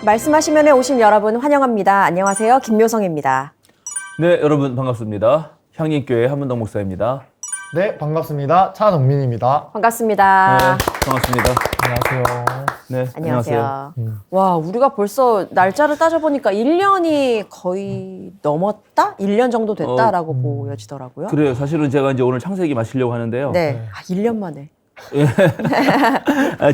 말씀하시면에 오신 여러분 환영합니다. 안녕하세요. 김묘성입니다. 네, 여러분 반갑습니다. 향림교회 한문덕 목사입니다. 네, 반갑습니다. 차동민입니다. 반갑습니다. 네, 반갑습니다. 안녕하세요. 네, 안녕하세요. 와, 우리가 벌써 날짜를 따져보니까 1년이 거의 넘었다? 1년 정도 됐다라고 보여지더라고요. 그래요. 사실은 제가 이제 오늘 창세기 마시려고 하는데요. 네. 아, 1년 만에.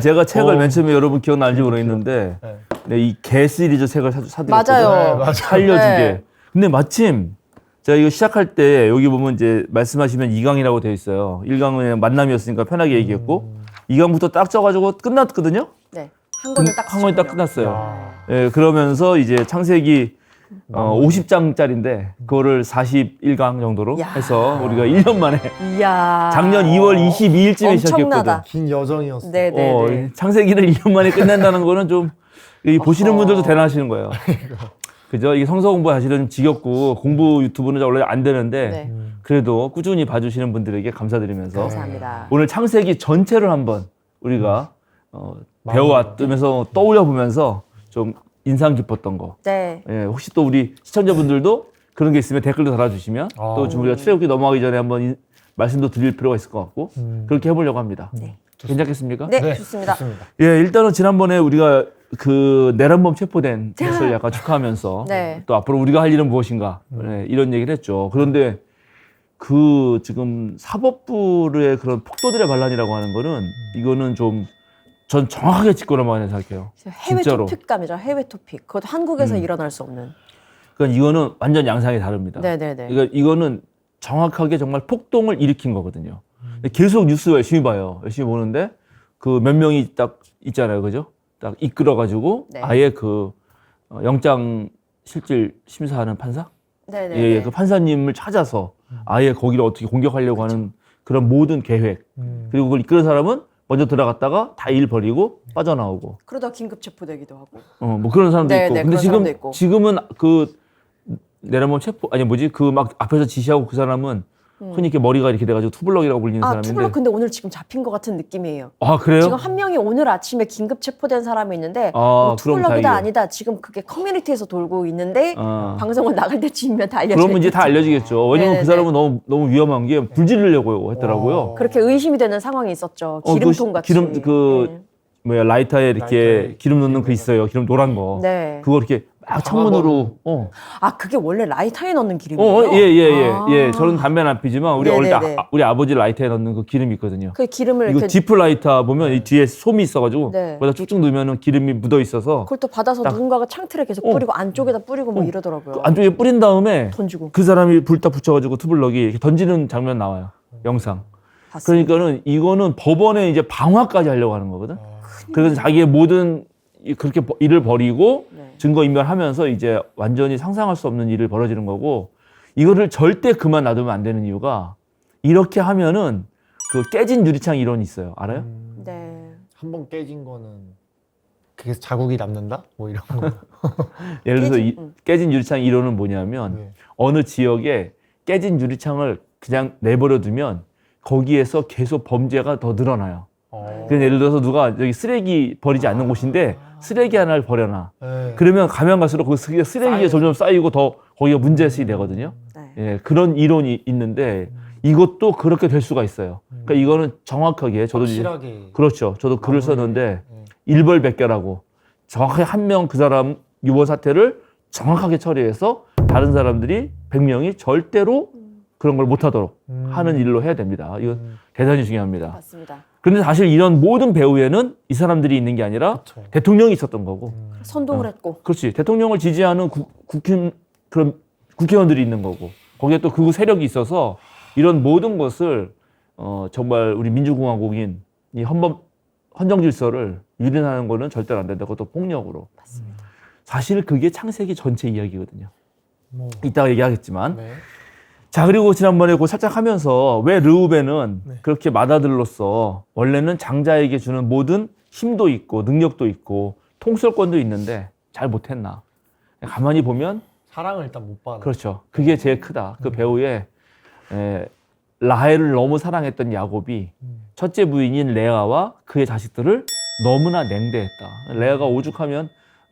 제가 책을 맨 처음에 여러분 기억나는지 모르겠는데, 네. 네, 이 개 시리즈 책을 사드렸거든요. 맞아요. 맞아요. 살려주게. 네. 근데 마침 제가 이거 시작할 때 여기 보면 이제 말씀하시면 2강이라고 되어 있어요. 1강은 만남이었으니까 편하게 얘기했고, 2강부터 딱 쪄가지고 끝났거든요. 네. 한 권을 딱 한 권이 딱 쓰셨군요. 끝났어요. 예, 그러면서 이제 창세기 50장짜리인데 그거를 41강 정도로 야. 해서 우리가 1년 만에 이야. 작년 2월 22일쯤에 시작했거든. 엄청나다. 긴 여정이었어요. 네네네. 창세기를 1년 만에 끝낸다는 거는 좀 보시는 분들도 대단하시는 거예요. 그죠? 이게 성서 공부 사실은 좀 지겹고 공부 유튜브는 원래 안 되는데 네. 그래도 꾸준히 봐주시는 분들에게 감사드리면서 감사합니다. 오늘 창세기 전체를 한번 우리가 배워왔으면서 떠올려 보면서 좀 인상 깊었던 거. 네. 예, 혹시 또 우리 시청자분들도 그런 게 있으면 댓글도 달아주시면 또 우리가 출애굽기 넘어가기 전에 한번 말씀도 드릴 필요가 있을 것 같고 그렇게 해보려고 합니다. 네. 괜찮겠습니까? 네, 좋습니다. 예, 일단은 지난번에 우리가 그 내란범 체포된 것을 약간 축하하면서 네. 또 앞으로 우리가 할 일은 무엇인가 예, 이런 얘기를 했죠. 그런데 그 지금 사법부의 그런 폭도들의 반란이라고 하는 거는 이거는 좀 전 정확하게 짚고 넘어가야 생각해요. 해외 진짜로. 토픽감이죠. 해외 토픽. 그것도 한국에서 일어날 수 없는. 그러니까 이거는 완전 양상이 다릅니다. 네네네. 그러니까 이거는 정확하게 정말 폭동을 일으킨 거거든요. 계속 뉴스 열심히 봐요. 열심히 보는데 그 몇 명이 딱 있잖아요, 그죠? 딱 이끌어가지고 네. 아예 그 영장 실질 심사하는 판사, 네네네. 예, 그 판사님을 찾아서 아예 거기를 어떻게 공격하려고 하는 그런 모든 계획. 그리고 그걸 이끄는 사람은 먼저 들어갔다가 다 일 버리고 빠져나오고. 그러다 긴급 체포되기도 하고. 뭐 그런 사람도 네, 있고. 네, 근데 그런 사람도 있고. 지금은 그 내란범 체포 아니 뭐지 그 막 앞에서 지시하고 그 사람은 흔히 이렇게 머리가 이렇게 돼가지고 투블럭이라고 불리는 아, 사람인데. 투블럭 근데 오늘 지금 잡힌 것 같은 느낌이에요. 아 그래요? 지금 한 명이 오늘 아침에 긴급 체포된 사람이 있는데 아, 뭐 그럼 투블럭이다 다행이에요. 아니다. 지금 그게 커뮤니티에서 돌고 있는데 방송은 나갈 때쯤이면 다 알려져. 그러면 이제 다 알려지겠죠. 왜냐면 네네네. 그 사람은 너무 위험한 게 불 지르려고 했더라고요. 그렇게 의심이 되는 상황이 있었죠. 그 기름통 같이. 기름 그 뭐야 라이터에 이렇게 라이터에 기름 넣는 그 있어요. 기름 노란 거. 네. 그거 이렇게 막 창문으로. 아, 그게 원래 라이터에 넣는 기름이에요? 예. 저는 담배는 안 피지만 우리 어릴 네네네. 때 우리 아버지 라이터에 넣는 그 기름이 있거든요. 그 기름을 이거 이렇게 지프 라이터 보면 이 뒤에 솜이 있어가지고 네. 거기다 쭉쭉 넣으면은 기름이 묻어 있어서 그걸 또 받아서 누군가가 창틀에 계속 뿌리고 안쪽에다 뿌리고 뭐 이러더라고요. 그 안쪽에 뿌린 다음에 던지고. 그 사람이 불 딱 붙여가지고 투블럭이 이렇게 던지는 장면 나와요. 영상. 봤습니다. 그러니까는 이거는 법원에 이제 방화까지 하려고 하는 거거든. 그래서 자기의 모든 그렇게 일을 벌이고 네. 증거 인멸하면서 이제 완전히 상상할 수 없는 일을 벌어지는 거고 이거를 절대 그만 놔두면 안 되는 이유가 이렇게 하면은 그 깨진 유리창 이론이 있어요. 알아요? 네. 한 번 깨진 거는 그게 자국이 남는다? 뭐 이런 거. 예를 들어서 깨진, 깨진 유리창 이론은 뭐냐면 네. 어느 지역에 깨진 유리창을 그냥 내버려 두면 거기에서 계속 범죄가 더 늘어나요. 그냥 예를 들어서 누가 여기 쓰레기 버리지 않는 곳인데 쓰레기 하나를 버려놔. 네. 그러면 가면 갈수록 그 쓰레기가 점점 쌓이고 더 거기가 문제시 되거든요. 네. 예, 그런 이론이 있는데 이것도 그렇게 될 수가 있어요. 그러니까 이거는 정확하게 저도 이제 확실하게. 그렇죠. 저도 글을 썼는데 네. 일벌백계라고 정확하게 한 명 그 사람 유언 사태를 정확하게 처리해서 다른 사람들이 100명이 절대로 그런 걸 못하도록 하는 일로 해야 됩니다. 이거 대단히 중요합니다. 맞습니다. 그런데 사실 이런 모든 배후에는 이 사람들이 있는 게 아니라 그쵸. 대통령이 있었던 거고 선동을 했고. 그렇지. 대통령을 지지하는 그런 국회의원들이 있는 거고 거기에 또 극우 세력이 있어서 이런 모든 것을 정말 우리 민주공화국인 이 헌정 질서를 유린하는 거는 절대로 안 된다. 그것도 폭력으로. 맞습니다. 사실 그게 창세기 전체 이야기거든요. 뭐. 이따가 얘기하겠지만. 네. 자, 그리고 지난번에 그 살짝 하면서 왜 르우벤은 네. 그렇게 맏아들로서 원래는 장자에게 주는 모든 힘도 있고 능력도 있고 통솔권도 있는데 잘 못했나. 가만히 보면 사랑을 일단 못 받아. 그렇죠. 그게 제일 크다. 그 배우의 라헬을 너무 사랑했던 야곱이 첫째 부인인 레아와 그의 자식들을 너무나 냉대했다. 레아가 오죽하면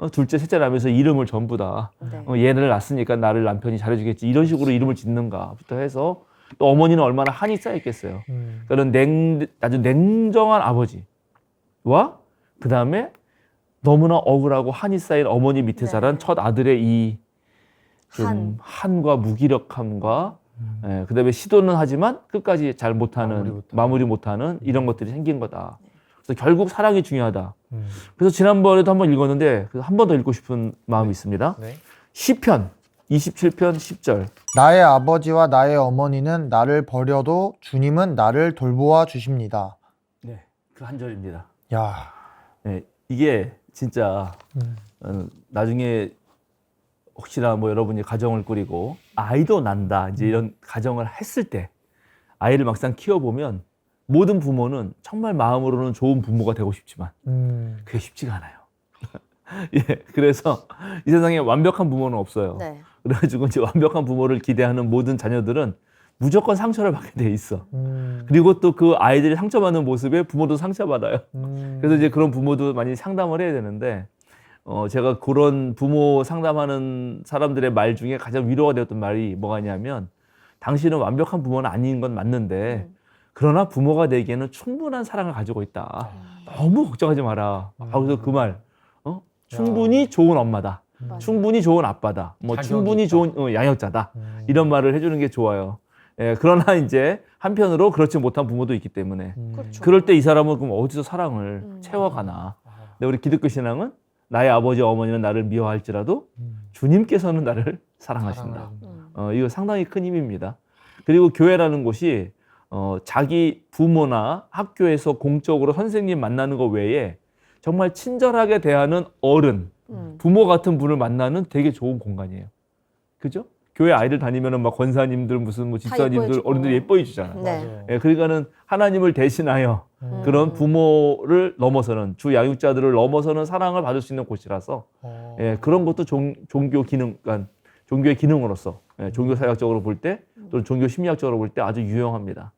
둘째, 셋째 나면서 이름을 전부 다 네. 얘를 낳았으니까 나를 남편이 잘해주겠지 이런 식으로 이름을 짓는가부터 해서 또 어머니는 얼마나 한이 쌓였겠어요. 그런 아주 냉정한 아버지와 그 다음에 너무나 억울하고 한이 쌓인 어머니 밑에 네. 자란 첫 아들의 이 좀 한. 한과 무기력함과 예, 그다음에 시도는 하지만 끝까지 잘 못하는 마무리 못하는 이런 것들이 생긴 거다. 그래서 결국 사랑이 중요하다. 그래서 지난번에도 한번 읽었는데 한 번 더 읽고 싶은 마음이 있습니다. 네. 시편 27편 10절. 나의 아버지와 나의 어머니는 나를 버려도 주님은 나를 돌보아 주십니다. 네, 그 한 절입니다. 야, 네, 이게 진짜 나중에 혹시나 뭐 여러분이 가정을 꾸리고 아이도 난다 이제 이런 가정을 했을 때 아이를 막상 키워보면 모든 부모는 정말 마음으로는 좋은 부모가 되고 싶지만 그게 쉽지가 않아요. 예, 그래서 이 세상에 완벽한 부모는 없어요. 네. 그래가지고 이제 완벽한 부모를 기대하는 모든 자녀들은 무조건 상처를 받게 돼 있어. 그리고 또 그 아이들이 상처받는 모습에 부모도 상처받아요. 그래서 이제 그런 부모도 많이 상담을 해야 되는데 제가 그런 부모 상담하는 사람들의 말 중에 가장 위로가 되었던 말이 뭐가냐면 당신은 완벽한 부모는 아닌 건 맞는데 그러나 부모가 되기에는 충분한 사랑을 가지고 있다. 너무 걱정하지 마라. 그래서 그 말, 충분히 좋은 엄마다. 충분히 좋은 아빠다. 뭐 자격이 충분히 있다. 좋은 양육자다. 이런 말을 해주는 게 좋아요. 예, 그러나 이제 한편으로 그렇지 못한 부모도 있기 때문에 그렇죠. 그럴 때 이 사람은 그럼 어디서 사랑을 채워가나. 근데 우리 기독교 신앙은 나의 아버지 어머니는 나를 미워할지라도 주님께서는 나를 사랑하신다. 이거 상당히 큰 힘입니다. 그리고 교회라는 곳이 자기 부모나 학교에서 공적으로 선생님 만나는 것 외에 정말 친절하게 대하는 어른, 부모 같은 분을 만나는 되게 좋은 공간이에요. 그죠? 교회 아이들 다니면은 막 권사님들 무슨 뭐 집사님들 예뻐해주고. 어른들 예뻐해 주잖아요. 네. 예, 그러니까는 하나님을 대신하여 그런 부모를 넘어서는 주 양육자들을 넘어서는 사랑을 받을 수 있는 곳이라서 예, 그런 것도 종교 기능, 그러니까 종교의 기능으로서 예, 종교 사역적으로 볼 때 또는 종교 심리학적으로 볼 때 아주 유용합니다.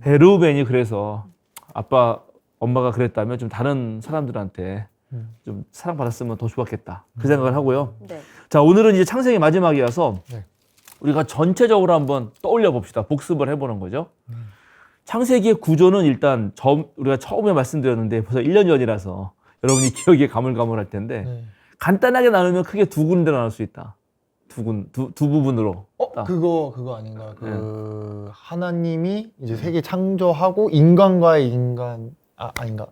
예, 르우벤이 그래서 아빠, 엄마가 그랬다면 좀 다른 사람들한테 좀 사랑받았으면 더 좋았겠다. 그 생각을 하고요. 네. 자, 오늘은 이제 창세기 마지막이어서 네. 우리가 전체적으로 한번 떠올려 봅시다. 복습을 해보는 거죠. 창세기의 구조는 일단 우리가 처음에 말씀드렸는데 벌써 1년 전이라서 여러분이 기억이 가물가물할 텐데 간단하게 나누면 크게 두 군데 나눌 수 있다. 두 부분으로. 딱. 그거 아닌가요? 하나님이 이제 세계 창조하고 인간과의 인간 아닌가?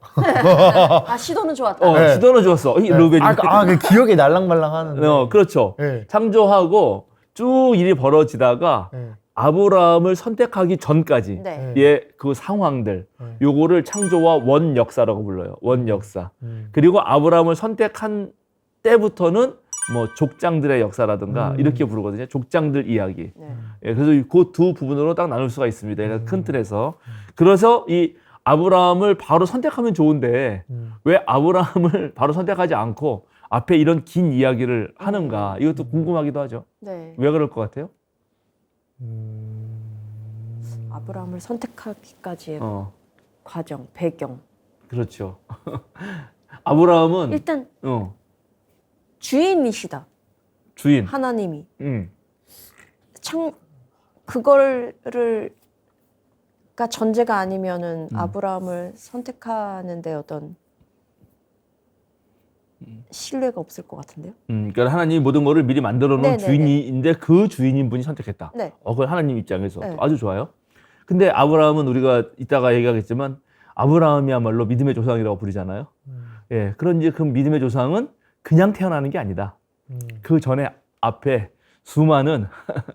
아, 시도는 좋았다. 네. 시도는 좋았어. 르우벤이. 그 기억이 날랑말랑하는데. 그렇죠. 네. 창조하고 쭉 일이 벌어지다가 네. 아브라함을 선택하기 전까지 네. 의 그 상황들 요거를 창조와 원 역사라고 불러요. 원 역사. 그리고 아브라함을 선택한 때부터는 뭐 족장들의 역사라든가 이렇게 부르거든요. 족장들 이야기. 네. 예, 그래서 그 두 부분으로 딱 나눌 수가 있습니다. 큰 틀에서. 그래서 이 아브라함을 바로 선택하면 좋은데 왜 아브라함을 바로 선택하지 않고 앞에 이런 긴 이야기를 하는가? 이것도 궁금하기도 하죠. 네. 왜 그럴 것 같아요? 아브라함을 선택하기까지의 어, 과정, 배경. 그렇죠. 아브라함은 일단 어, 주인이시다. 주인. 하나님이. 음. 그거를 가 전제가 아니면은 아브라함을 선택하는데 어떤 신뢰가 없을 것 같은데요. 그러니까 하나님이 모든 것을 미리 만들어 놓은 네네네. 주인인데 그 주인인 분이 선택했다. 네. 그건 하나님 입장에서 네. 아주 좋아요. 근데 아브라함은 우리가 이따가 얘기하겠지만 아브라함이야말로 믿음의 조상이라고 부르잖아요. 예, 그런 이제 그 믿음의 조상은 그냥 태어나는 게 아니다. 그 전에 앞에 수많은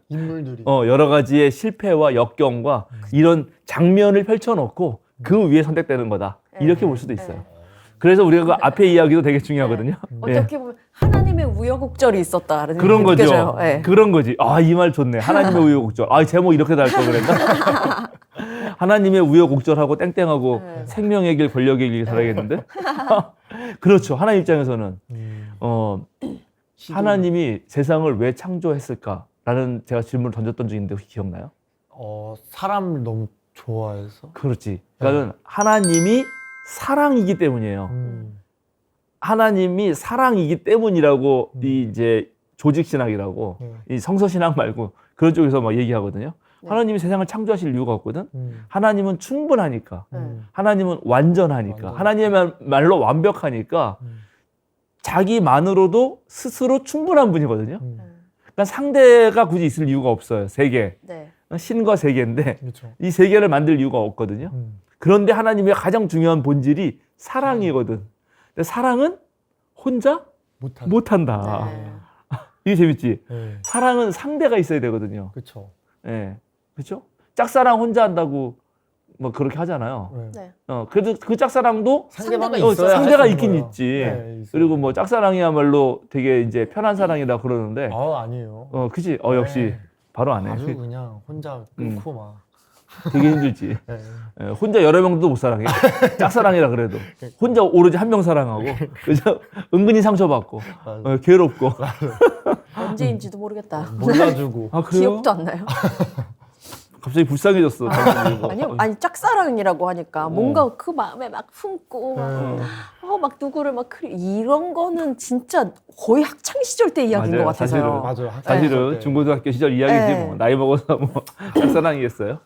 인물들이. 여러 가지의 실패와 역경과 이런 장면을 펼쳐놓고 그 위에 선택되는 거다. 이렇게 볼 수도 있어요. 그래서 우리가 그 앞에 이야기도 되게 중요하거든요. 예. 어떻게 보면 하나님의 우여곡절이 있었다라는 그런 게 거죠. 느껴져요. 예. 그런 거지. 아, 이 말 좋네. 하나님의 우여곡절. 아, 제목 이렇게 달 걸 그랬나? 하나님의 우여곡절하고 땡땡하고 네. 생명의 길, 권력의 길 살아야겠는데? 그렇죠. 하나님 입장에서는 하나님이 세상을 왜 창조했을까라는 제가 질문을 던졌던 적이 있는데 혹시 기억나요? 사람을 너무 좋아해서. 그렇지. 그러니까 하나님이 사랑이기 때문이에요. 하나님이 사랑이기 때문이라고 이 이제 조직 신학이라고 이 성서 신학 말고 그런 쪽에서 막 얘기하거든요. 네. 하나님이 세상을 창조하실 이유가 없거든. 하나님은 충분하니까. 음. 하나님은 완전하니까. 하나님의 말로 완벽하니까 자기만으로도 스스로 충분한 분이거든요. 그러니까 상대가 굳이 있을 이유가 없어요. 세계. 네. 신과 세계인데 그렇죠. 이 세계를 만들 이유가 없거든요. 그런데 하나님의 가장 중요한 본질이 사랑이거든. 근데 사랑은 혼자 못한다. 네. 이게 재밌지? 네. 사랑은 상대가 있어야 되거든요. 그렇죠. 예. 그렇죠? 짝사랑 혼자 한다고 뭐 그렇게 하잖아요. 네. 그래도 그 짝사랑도 상대방이 상대가 있어야 상대가 할수 있긴 거예요. 있지. 네, 있어요. 그리고 뭐 짝사랑이야말로 되게 이제 편한 사랑이다 그러는데, 아니에요. 그치? 역시 네. 바로 안 해. 아주 그냥 혼자 끊고 막. 되게 힘들지. 네. 예, 혼자 여러 명도 못 사랑해. 짝사랑이라 그래도. 혼자 오로지 한 명 사랑하고. 그래서 은근히 상처받고, 괴롭고. 언제인지도 모르겠다. 몰라주고. 아, 그래요? 기억도 안 나요. 갑자기 불쌍해졌어. 아니요, 아니 짝사랑이라고 하니까 뭔가 그 마음에 막 품고 막 누구를 막 이런 거는 진짜 거의 학창 시절 때 이야기인 맞아요, 것 같아서요. 맞아요. 사실은 중고등학교 시절 이야기지 네. 뭐. 나이 먹어서 뭐 짝사랑이겠어요.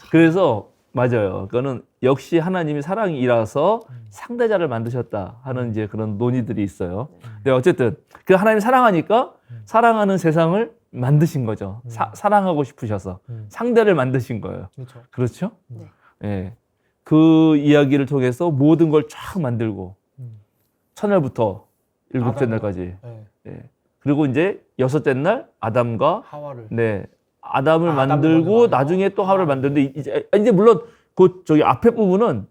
그래서 맞아요. 그거는 역시 하나님이 사랑이라서 상대자를 만드셨다 하는 이제 그런 논의들이 있어요. 근데 어쨌든 그 하나님이 사랑하니까 사랑하는 세상을 만드신 거죠. 사랑하고 싶으셔서 상대를 만드신 거예요. 그렇죠. 그렇죠? 네. 예. 그 이야기를 통해서 모든 걸 쫙 만들고 첫날부터 일곱째 날까지. 네. 예. 그리고 이제 여섯째 날 아담과 하와를. 네 아담을 아담을 만들고 먼저 나중에 또 하와를 만드는데 이제 물론 그 저기 앞에 부분은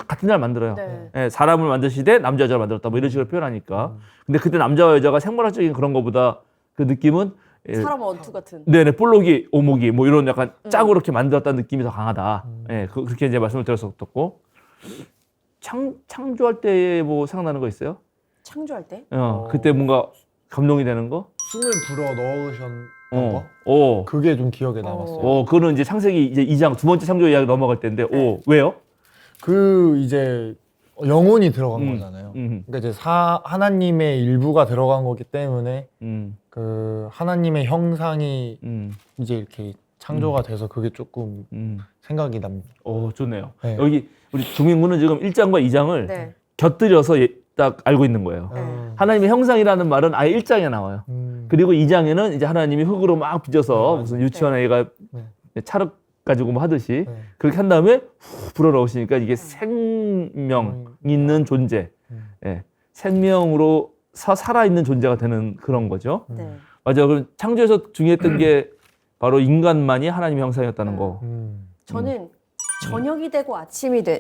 같은 날 만들어요. 네. 예, 사람을 만드시되 남자 여자를 만들었다 뭐 이런 식으로 표현하니까. 근데 그때 남자와 여자가 생물학적인 그런 거보다 그 느낌은 사람 원투 같은. 네네 볼록이 오목이 뭐 이런 약간 짜고 이렇게 만들었다는 느낌이 더 강하다. 예, 그렇게 이제 말씀을 드렸었고 창조할 때 뭐 생각나는 거 있어요? 창조할 때? 그때 뭔가 감동이 되는 거? 숨을 불어 넣으셨던 거? 오. 그게 좀 기억에 남았어요. 그거는 이제 창세기 이제 2장 두 번째 창조 이야기 넘어갈 때인데, 오, 왜요? 그 이제 영혼이 들어간 거잖아요. 그러니까 이제 하나님의 일부가 들어간 거기 때문에 그 하나님의 형상이 이제 이렇게 창조가 돼서 그게 조금 생각이 납니다. 좋네요. 네. 여기 우리 종민군은 지금 1장과 2장을 네. 곁들여서 딱 알고 있는 거예요. 네. 하나님의 형상이라는 말은 아예 1장에 나와요. 그리고 2장에는 이제 하나님이 흙으로 막 빚어서 무슨 유치원 애가 찰흙 가지고 뭐 하듯이 그렇게 한 다음에 후 불어넣으시니까 이게 생명 있는 존재, 예, 생명으로 살아있는 존재가 되는 그런 거죠. 네. 맞아요. 그럼 창조에서 중요했던 게 바로 인간만이 하나님의 형상이었다는 거. 저는 저녁이 되고 아침이 돼.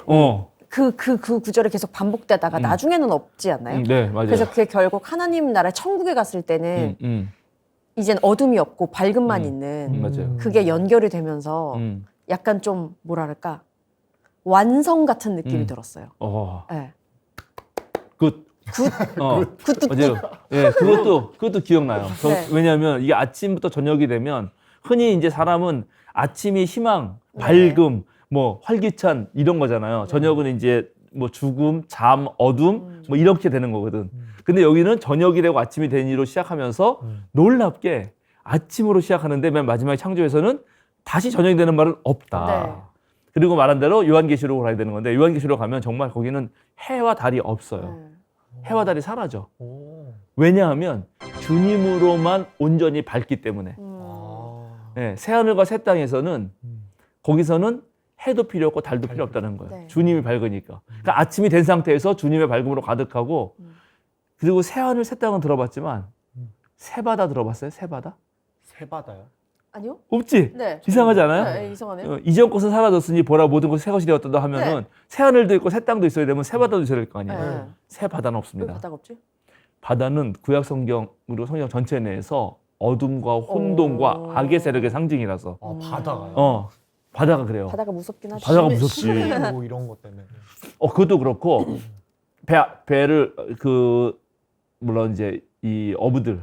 그 구절이 계속 반복되다가 나중에는 없지 않나요? 네, 맞아요. 그래서 그게 결국 하나님 나라 천국에 갔을 때는 이젠 어둠이 없고 밝음만 있는 맞아요. 그게 연결이 되면서 약간 좀 뭐랄까 완성 같은 느낌이 들었어요. 네. 굿. 맞아요. 예, 그것도 기억나요. 네. 왜냐하면 이게 아침부터 저녁이 되면 흔히 이제 사람은 아침이 희망, 밝음, 뭐 활기찬 이런 거잖아요. 저녁은 이제 뭐 죽음, 잠, 어둠 뭐 이렇게 되는 거거든. 근데 여기는 저녁이 되고 아침이 되니로 시작하면서 놀랍게 아침으로 시작하는데 맨 마지막 창조에서는 다시 저녁이 되는 말은 없다. 네. 그리고 말한 대로 요한계시록으로 가야 되는 건데 요한계시록 가면 정말 거기는 해와 달이 없어요. 해와 달이 사라져. 왜냐하면 주님으로만 온전히 밝기 때문에. 네, 새하늘과 새 땅에서는 거기서는 해도 필요 없고 달도 필요 없다는 거예요. 네. 주님이 밝으니까. 그러니까 아침이 된 상태에서 주님의 밝음으로 가득하고 그리고 새하늘 새 땅은 들어봤지만 새바다 들어봤어요? 새바다? 새바다요? 아니요? 없지? 네. 이상하지 않아요? 네, 이상하네요. 이전 것은 사라졌으니 보라 모든 것이 새 것이 되었다 하면은 새하늘도 있고 새 땅도 있어야 되면 새바다도 있어야 될 거 아니에요. 네. 새바다는 왜 없습니다. 바다가 없지? 바다는 구약 성경으로 성경 전체 내에서 어둠과 혼돈과 악의 세력의 상징이라서 바다가요? 바다가 그래요. 바다가 무섭긴 하지. 바다가 무섭지. 뭐 이런 것 때문에. 그것도 그렇고 배를 물론 이제 이 어부들이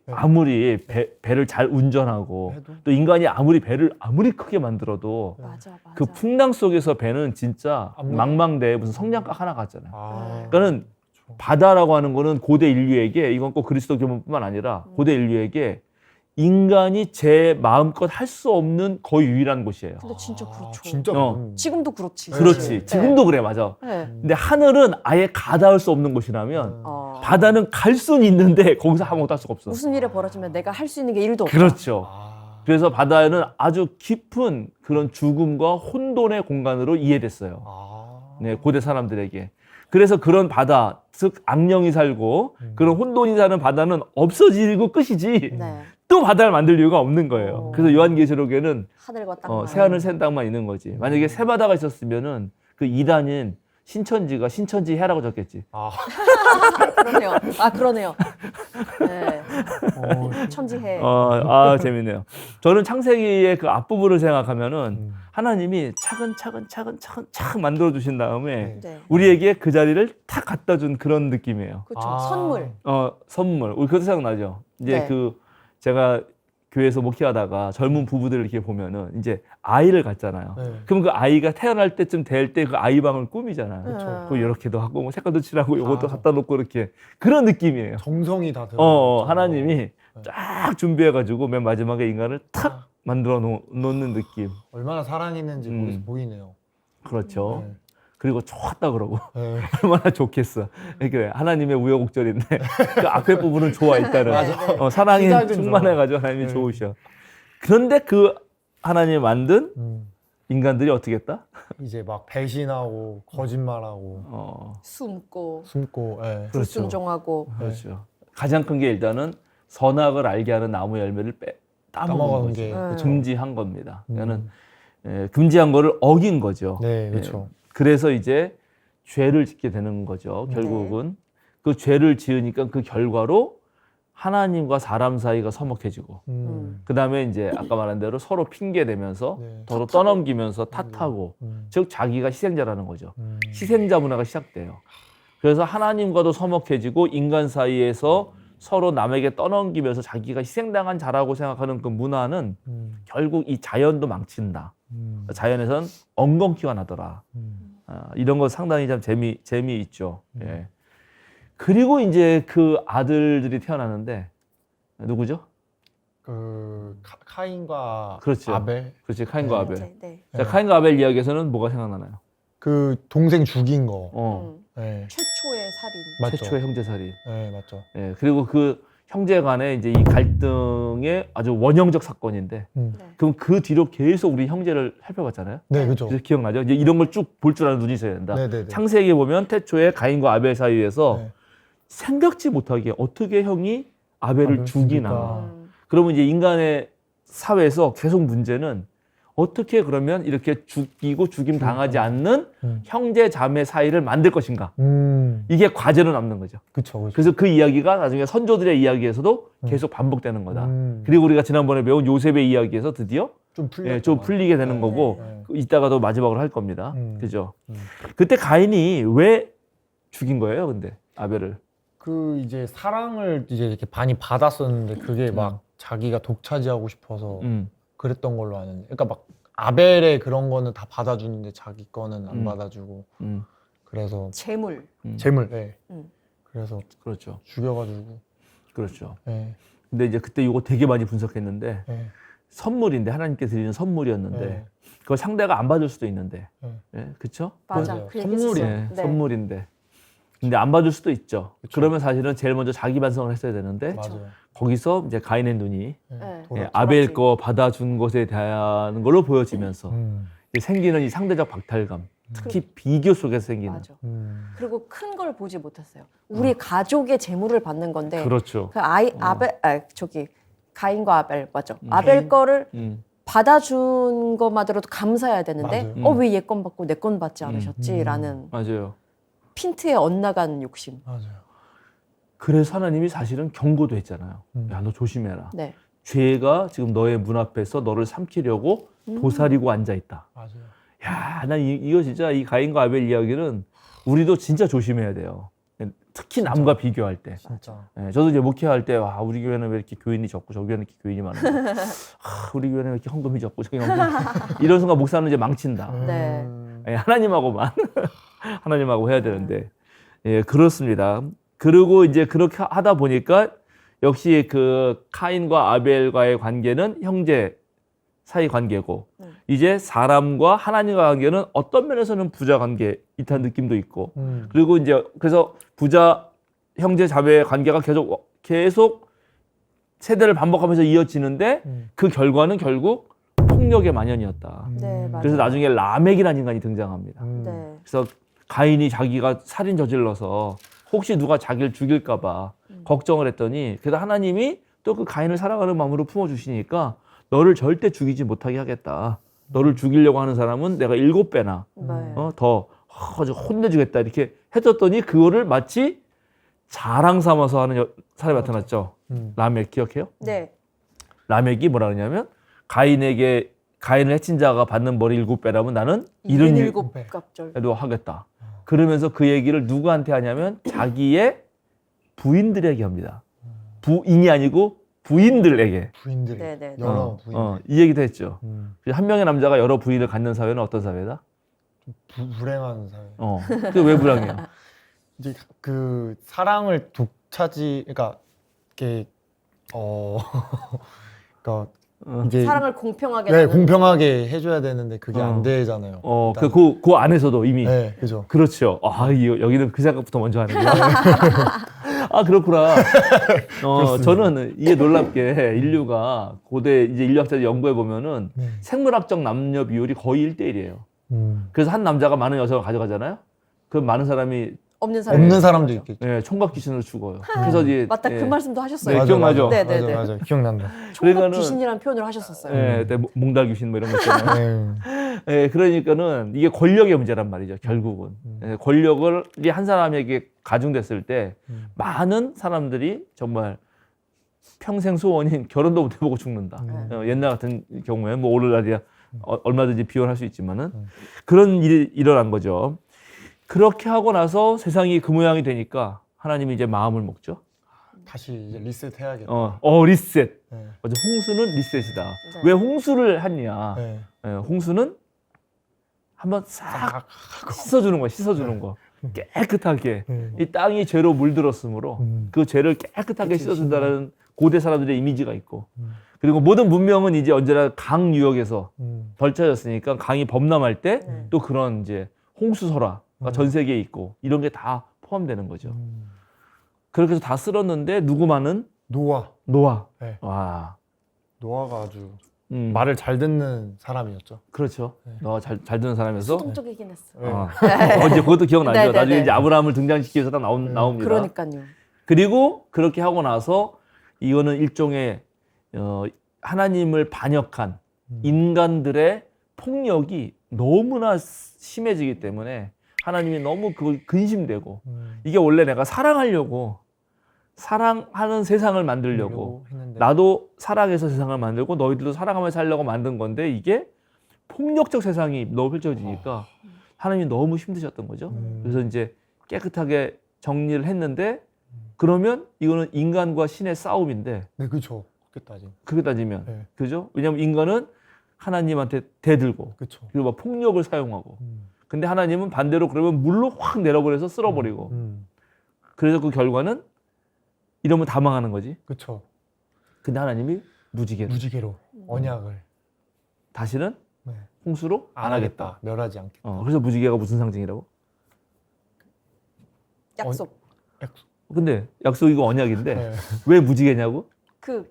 아무리 배를 잘 운전하고 또 인간이 아무리 배를 아무리 크게 만들어도 맞아. 그 풍랑 속에서 배는 진짜 망망대해 무슨 성냥갑 하나 같잖아요. 그러니까는 바다라고 하는 거는 고대 인류에게, 이건 꼭 그리스도교뿐만 아니라 고대 인류에게 인간이 제 마음껏 할 수 없는 거의 유일한 곳이에요. 근데 진짜 그렇죠. 진짜 지금도 그렇지. 그렇지. 사실. 지금도 그래, 맞아. 네. 근데 하늘은 아예 가닿을 수 없는 곳이라면 바다는 갈 수는 있는데 거기서 아무것도 할 수가 없어. 무슨 일이 벌어지면 내가 할 수 있는 게 1도 없다. 그렇죠. 그래서 바다는 아주 깊은 그런 죽음과 혼돈의 공간으로 이해됐어요. 네, 고대 사람들에게. 그래서 그런 바다, 즉 악령이 살고 그런 혼돈이 사는 바다는 없어지고 끝이지. 네. 또 바다를 만들 이유가 없는 거예요. 그래서 요한계시록에는 하늘과 땅. 새하늘 새 땅만 있는 거지. 만약에 새 바다가 있었으면은 그 이단인 신천지가 신천지 해라고 적겠지. 그러네요. 그러네요. 네. 천지해. 재밌네요. 저는 창세기의 그 앞부분을 생각하면은 하나님이 차근차근 만들어 주신 다음에 네. 우리에게 그 자리를 탁 갖다 준 그런 느낌이에요. 그렇죠. 선물. 선물. 우리 그것도 생각나죠. 이제 네. 제가 교회에서 목회하다가 젊은 부부들을 이렇게 보면은 이제 아이를 갖잖아요. 네. 그럼 그 아이가 태어날 때쯤 될 때 그 아이 방을 꾸미잖아요. 그렇죠. 그 이렇게도 하고 뭐 색깔도 칠하고 이것도 갖다 놓고 이렇게 그런 느낌이에요. 정성이 다 들어. 하나님이 쫙 준비해가지고 맨 마지막에 인간을 탁 만들어 놓는 느낌. 얼마나 사랑했는지 거기서 보이네요. 그렇죠. 네. 그리고 좋았다 그러고 네. 얼마나 좋겠어. 그래 하나님의 우여곡절인데 그 앞에 부분은 좋아 일단은. 사랑이 시작은 충만해가지고 하나님이 좋으셔. 그런데 그 하나님이 만든 인간들이 어떻게 했다? 이제 막 배신하고 거짓말하고 숨고 숨고. 예. 불순종하고. 그렇죠. 가장 큰 게 일단은 선악을 알게 하는 나무 열매를 따먹은 까먹은 거죠. 게. 금지한 겁니다. 그러니까는 금지한 거를 어긴 거죠. 네, 그렇죠. 그래서 이제 죄를 짓게 되는 거죠. 결국은 그 죄를 지으니까 그 결과로 하나님과 사람 사이가 서먹해지고 그 다음에 이제 아까 말한 대로 서로 핑계 대면서 네. 서로 떠넘기면서 탓하고 즉 자기가 희생자라는 거죠. 희생자 문화가 시작돼요. 그래서 하나님과도 서먹해지고 인간 사이에서 서로 남에게 떠넘기면서 자기가 희생당한 자라고 생각하는 그 문화는 결국 이 자연도 망친다. 자연에선 엉겅퀴가 나더라. 이런 거 상당히 참 재미있죠. 예. 그리고 이제 그 아들들이 태어나는데 누구죠? 그 카인과 그렇죠. 아벨. 그렇지, 카인과 아벨. 네. 자, 카인과 아벨 이야기에서는 뭐가 생각나나요? 그 동생 죽인 거. 네. 최초의 살인. 맞죠. 최초의 형제살인. 네, 맞죠. 예, 그리고 그 형제 간의 이제 이 갈등의 아주 원형적 사건인데, 그럼 그 뒤로 계속 우리 형제를 살펴봤잖아요. 네, 그렇죠. 그래서 기억나죠? 이제 이런 걸 쭉 볼 줄 아는 눈이 있어야 된다. 네. 창세기에 보면 태초에 가인과 아벨 사이에서 네. 생각지 못하게 어떻게 형이 아벨을 아벨을 죽이나. 죽일까. 그러면 이제 인간의 사회에서 계속 문제는 어떻게 그러면 이렇게 죽이고 죽임 당하지 않는 형제 자매 사이를 만들 것인가. 이게 과제로 남는 거죠. 그렇죠. 그래서 그 이야기가 나중에 선조들의 이야기에서도 계속 반복되는 거다. 그리고 우리가 지난번에 배운 요셉의 이야기에서 드디어 좀 풀리게 되는 거고 이따가도 마지막으로 할 겁니다. 그죠? 그때 가인이 왜 죽인 거예요, 근데 아벨을? 그 이제 사랑을 이제 이렇게 많이 받았었는데 그게 막 자기가 독차지하고 싶어서 그랬던 걸로 아는데, 그러니까 막 아벨의 그런 거는 다 받아주는데 자기 거는 안 받아주고 그래서 재물. 네. 그래서 그렇죠. 죽여가지고. 그렇죠. 네. 근데 이제 그때 이거 되게 많이 분석했는데 네. 선물인데 하나님께 드리는 선물이었는데 그걸 상대가 안 받을 수도 있는데, 그렇죠? 맞아. 맞아요. 그 선물이야. 얘기했었어요. 네. 선물인데. 근데 안 받을 수도 있죠. 그러면 사실은 제일 먼저 자기 반성을 했어야 되는데 맞아요. 거기서 이제 가인의 눈이 네. 아벨 거 받아준 것에 대한 걸로 보여지면서 이제 생기는 이 상대적 박탈감, 특히 비교 속에서 생기는. 맞아. 그리고 큰 걸 보지 못했어요. 우리 가족의 재물을 받는 건데. 그렇죠. 그 가인과 아벨 맞죠? 아벨 거를 받아준 것만으로도 감사해야 되는데 왜 얘 건 받고 내 건 받지 않으셨지라는 맞아요. 핀트에 엇나간 욕심. 맞아요. 그래서 하나님이 사실은 경고도 했잖아요. 야, 너 조심해라. 네. 죄가 지금 너의 문 앞에서 너를 삼키려고 도사리고 앉아 있다. 맞아요. 야, 난 이거 진짜 이 가인과 아벨 이야기는 우리도 진짜 조심해야 돼요. 특히 남과 비교할 때. 진짜. 네, 저도 이제 목회할 때, 와, 우리 교회는 왜 이렇게 교인이 적고 저기 교회는 이렇게 교인이 많은데, 우리 교회는 왜 이렇게 헌금이 적고 저기 헌금이 이런 순간 목사는 이제 망친다. 네. 네, 하나님하고만 하나님하고 해야 되는데 예, 그렇습니다. 그리고 이제 그렇게 하다 보니까 역시 그 카인과 아벨과의 관계는 형제 사이 관계고 이제 사람과 하나님과 관계는 어떤 면에서는 부자 관계 이런 느낌도 있고 그리고 이제 그래서 부자 형제 자매의 관계가 계속 세대를 반복하면서 이어지는데 그 결과는 결국 폭력의 만연이었다. 네, 맞아요. 그래서 나중에 라멕이라는 인간이 등장합니다. 네. 그래서 가인이 자기가 살인 저질러서 혹시 누가 자기를 죽일까봐 걱정을 했더니 그래도 하나님이 또 그 가인을 사랑하는 마음으로 품어주시니까 너를 절대 죽이지 못하게 하겠다. 너를 죽이려고 하는 사람은 내가 7배나 네. 더 혼내주겠다 이렇게 해줬더니 그거를 마치 자랑 삼아서 하는 사람이 나타났죠. 라멕 기억해요? 네. 라멕이 뭐라 그러냐면 가인을 해친 자가 받는 머리 7배라면 나는 77갑절. 하겠다. 그러면서 그 얘기를 누구한테 하냐면 자기의 부인들에게 합니다. 부인이 아니고 부인들에게. 부인들이 네네. 여러 부인. 이 얘기도 했죠. 한 명의 남자가 여러 부인을 갖는 사회는 어떤 사회다? 불행한 사회. 그게 왜 불행해요? 이제 그 사랑을 그러니까 이게 그러니까 이제 사랑을 공평하게 네, 나누는 공평하게 해줘야 되는데 그게 안 되잖아요. 일단. 그 안에서도 이미. 네, 그죠. 그렇죠. 여기는 그 생각부터 먼저 하는구나. 아, 그렇구나. 저는 이게 놀랍게 인류가 고대 이제 인류학자들 연구해 보면은 생물학적 남녀 비율이 거의 1대1이에요. 그래서 한 남자가 많은 여성을 가져가잖아요. 그럼 많은 사람이 없는 사람도 있겠죠. 예, 총각 귀신으로 죽어요. 그래서 이제 맞다. 그 말씀도 하셨어요. 네, 기억나죠? 네네네. 맞아, 기억난다. 총각 그러니까는- 귀신이라는 표현을 하셨었어요. 예, 그때 몽달 귀신 뭐 이런 거 있잖아요. 네. 예, 그러니까는 이게 권력의 문제란 말이죠. 결국은 예, 권력이 한 사람에게 가중됐을 때 많은 사람들이 정말 평생 소원인 결혼도 못 해보고 죽는다. 옛날 같은 경우에 뭐 오늘날이야 얼마든지 비혼할 수 있지만은 그런 일이 일어난 거죠. 그렇게 하고 나서 세상이 그 모양이 되니까 하나님이 이제 마음을 먹죠. 다시 이제 리셋해야겠다. 리셋. 네. 맞아, 홍수는 리셋이다. 네. 왜 홍수를 했냐? 네. 홍수는 한번 싹 씻어주는 거야, 씻어주는 거. 깨끗하게. 이 땅이 죄로 물들었으므로 그 죄를 깨끗하게 씻어준다는 고대 사람들의 이미지가 있고. 그리고 모든 문명은 이제 언제나 강 유역에서 벌쳐졌으니까 강이 범람할 때 또 그런 이제 홍수설화가 전 세계에 있고 이런 게 다 포함되는 거죠. 그렇게 해서 다 쓸었는데 누구만은 노아. 네. 와. 노아가 아주 음. 말을 잘 듣는 사람이었죠. 그렇죠. 너 잘 듣는 사람에서. 수동적이긴 했어. 이제 그것도 기억나죠. 네네네. 나중에 이제 아브라함을 등장시키기 위해서 나옵니다. 그러니까요. 그리고 그렇게 하고 나서 이거는 일종의 하나님을 반역한 인간들의 폭력이 너무나 심해지기 때문에 하나님이 너무 그걸 근심되고 이게 원래 내가 사랑하는 세상을 만들려고 했는데. 나도 사랑해서 세상을 만들고 너희들도 사랑하며 살려고 만든 건데 이게 폭력적 세상이 너무 펼쳐지니까 하나님이 너무 힘드셨던 거죠. 그래서 이제 깨끗하게 정리를 했는데 그러면 이거는 인간과 신의 싸움인데 네, 그렇죠. 그렇게 따지면 네. 그죠? 왜냐하면 인간은 하나님한테 대들고 그렇죠. 그리고 막 폭력을 사용하고 근데 하나님은 반대로 그러면 물로 확 내려버려서 쓸어버리고 그래서 그 결과는 이러면 다 망하는 거지. 그렇죠. 근데 하나님이 무지개로 언약을 다시는 네. 홍수로 안 하겠다. 멸하지 않겠다. 그래서 무지개가 무슨 상징이라고? 약속. 근데 약속이고 언약인데 네. 왜 무지개냐고?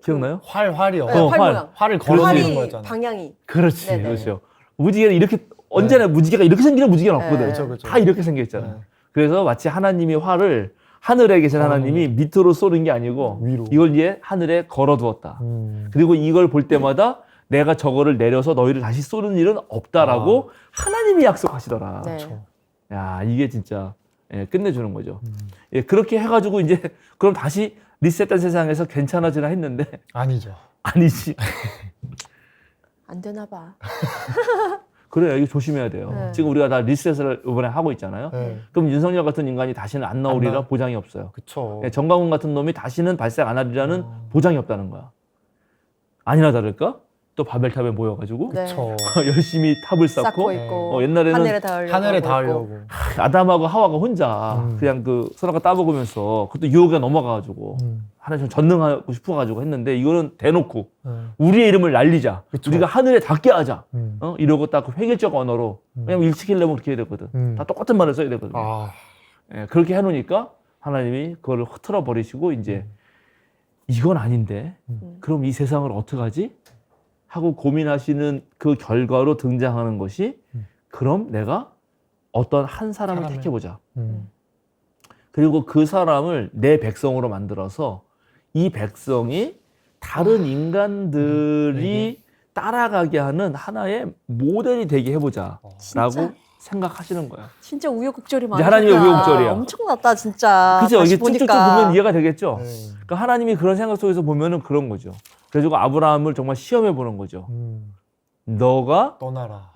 기억나요? 활이요. 네, 활 모양. 활을 걸어주는 활이 거였잖아요. 방향이. 그렇지, 네네. 그렇죠. 무지개는 이렇게 언제나 무지개가 이렇게 생기는 무지개는 없거든. 네. 그렇죠. 다 이렇게 생겨 있잖아요. 네. 그래서 마치 하나님이 활을 하늘에 계신 하나님이 밑으로 쏘는 게 아니고 위로. 이걸 이제 하늘에 걸어두었다. 그리고 이걸 볼 때마다 내가 저거를 내려서 너희를 다시 쏘는 일은 없다라고 하나님이 약속하시더라. 네. 그렇죠. 야, 이게 진짜 끝내주는 거죠. 그렇게 해가지고 이제 그럼 다시 리셋된 세상에서 괜찮아지나 했는데 아니죠. 아니지. 안 되나 봐. 그래요. 이거 조심해야 돼요. 네. 지금 우리가 다 리셋을 이번에 하고 있잖아요. 네. 그럼 윤석열 같은 인간이 다시는 안 나오리라 나- 보장이 없어요. 그렇죠. 정광훈 같은 놈이 다시는 발생 안 하리라는 보장이 없다는 거야. 아니나 다를까? 또 바벨탑에 모여가지고 네. 저 열심히 탑을 쌓고 쌓고 있고 옛날에는 하늘에 닿으려고 하늘에 하고 있고. 닿으려고. 아담하고 하와가 혼자 그냥 그 소나가 따먹으면서 그것도 유혹에 넘어가가지고 하나님 전능하고 싶어가지고 했는데 이거는 대놓고 우리의 이름을 날리자. 그쵸. 우리가 하늘에 닿게 하자. 이러고 딱 그 획일적 언어로 왜냐면 일치키려면 그렇게 해야 되거든. 다 똑같은 말을 써야 되거든. 아, 예, 그렇게 해놓으니까 하나님이 그거를 흐트러 버리시고 이제 이건 아닌데 그럼 이 세상을 어떡하지? 하고 고민하시는 그 결과로 등장하는 것이 그럼 내가 어떤 한 사람을 택해보자. 그리고 그 사람을 내 백성으로 만들어서 이 백성이 다른 인간들이 따라가게 하는 하나의 모델이 되게 해보자 라고 진짜? 생각하시는 거야. 진짜 우여곡절이 이제 많아. 하나님의 우여곡절이야. 엄청났다 진짜. 그죠? 다시 이게 쭉쭉쭉 보니까. 보면 이해가 되겠죠? 네. 그러니까 하나님이 그런 생각 속에서 보면은 그런 거죠. 그래가지고 아브라함을 정말 시험해 보는 거죠. 너가 떠나라.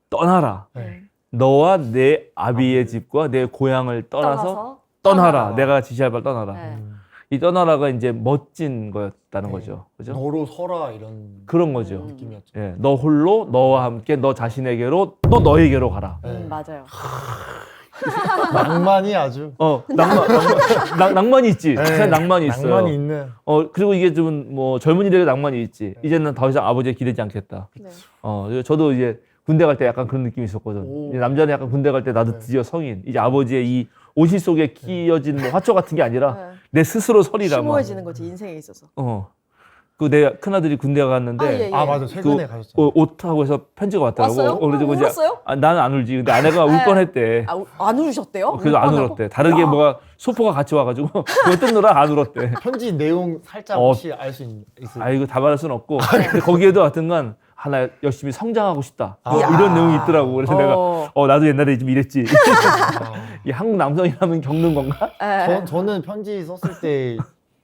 떠나라. 네. 너와 내 아비의 집과 내 고향을 떠나서 떠나라. 내가 지시할 바를 떠나라. 네. 이 떠나라가 이제 멋진 거였다는 네. 거죠. 그죠? 너로 서라 이런 그런 거죠. 느낌이었죠. 예, 너 홀로 너와 함께 너 자신에게로 또 너에게로 가라. 맞아요. 낭만이 아주 낭만이 있지. 네. 사실 낭만이 있어요. 낭만이 있는. 그리고 이게 좀 뭐 젊은이들의 낭만이 있지. 이제는 더 이상 아버지에 기대지 않겠다. 네. 저도 이제 군대 갈 때 약간 그런 느낌이 있었거든. 오. 이제 남자는 약간 군대 갈 때 나도 드디어 성인. 이제 아버지의 이 옷실 속에 끼어진 뭐 화초 같은 게 아니라 네. 내 스스로 서리라. 막. 심오해지는 거지 인생에 있어서. 그 내 큰아들이 군대 갔는데 아, 예, 예. 아 맞아 최근에 가셨죠. 옷하고 해서 편지가 왔더라고. 왔어요? 그래가지고 이제 울었어요? 나는 안 울지. 근데 아내가 울 네. 뻔했대. 안 울으셨대요? 그래도 안 울 뻔하고? 울었대. 다르게 야. 뭐가 소포가 같이 와가지고 그거 뜯느라 안 울었대. 편지 내용 살짝 어. 혹시 알 수 있어요? 아 이거 다 말할 수는 없고 근데 거기에도 하여튼간 하나 열심히 성장하고 싶다 뭐 아. 이런 내용이 있더라고. 그래서 내가 나도 옛날에 좀 이랬지. 아. 이 한국 남성이라면 겪는 건가? 네. 저는 편지 썼을 때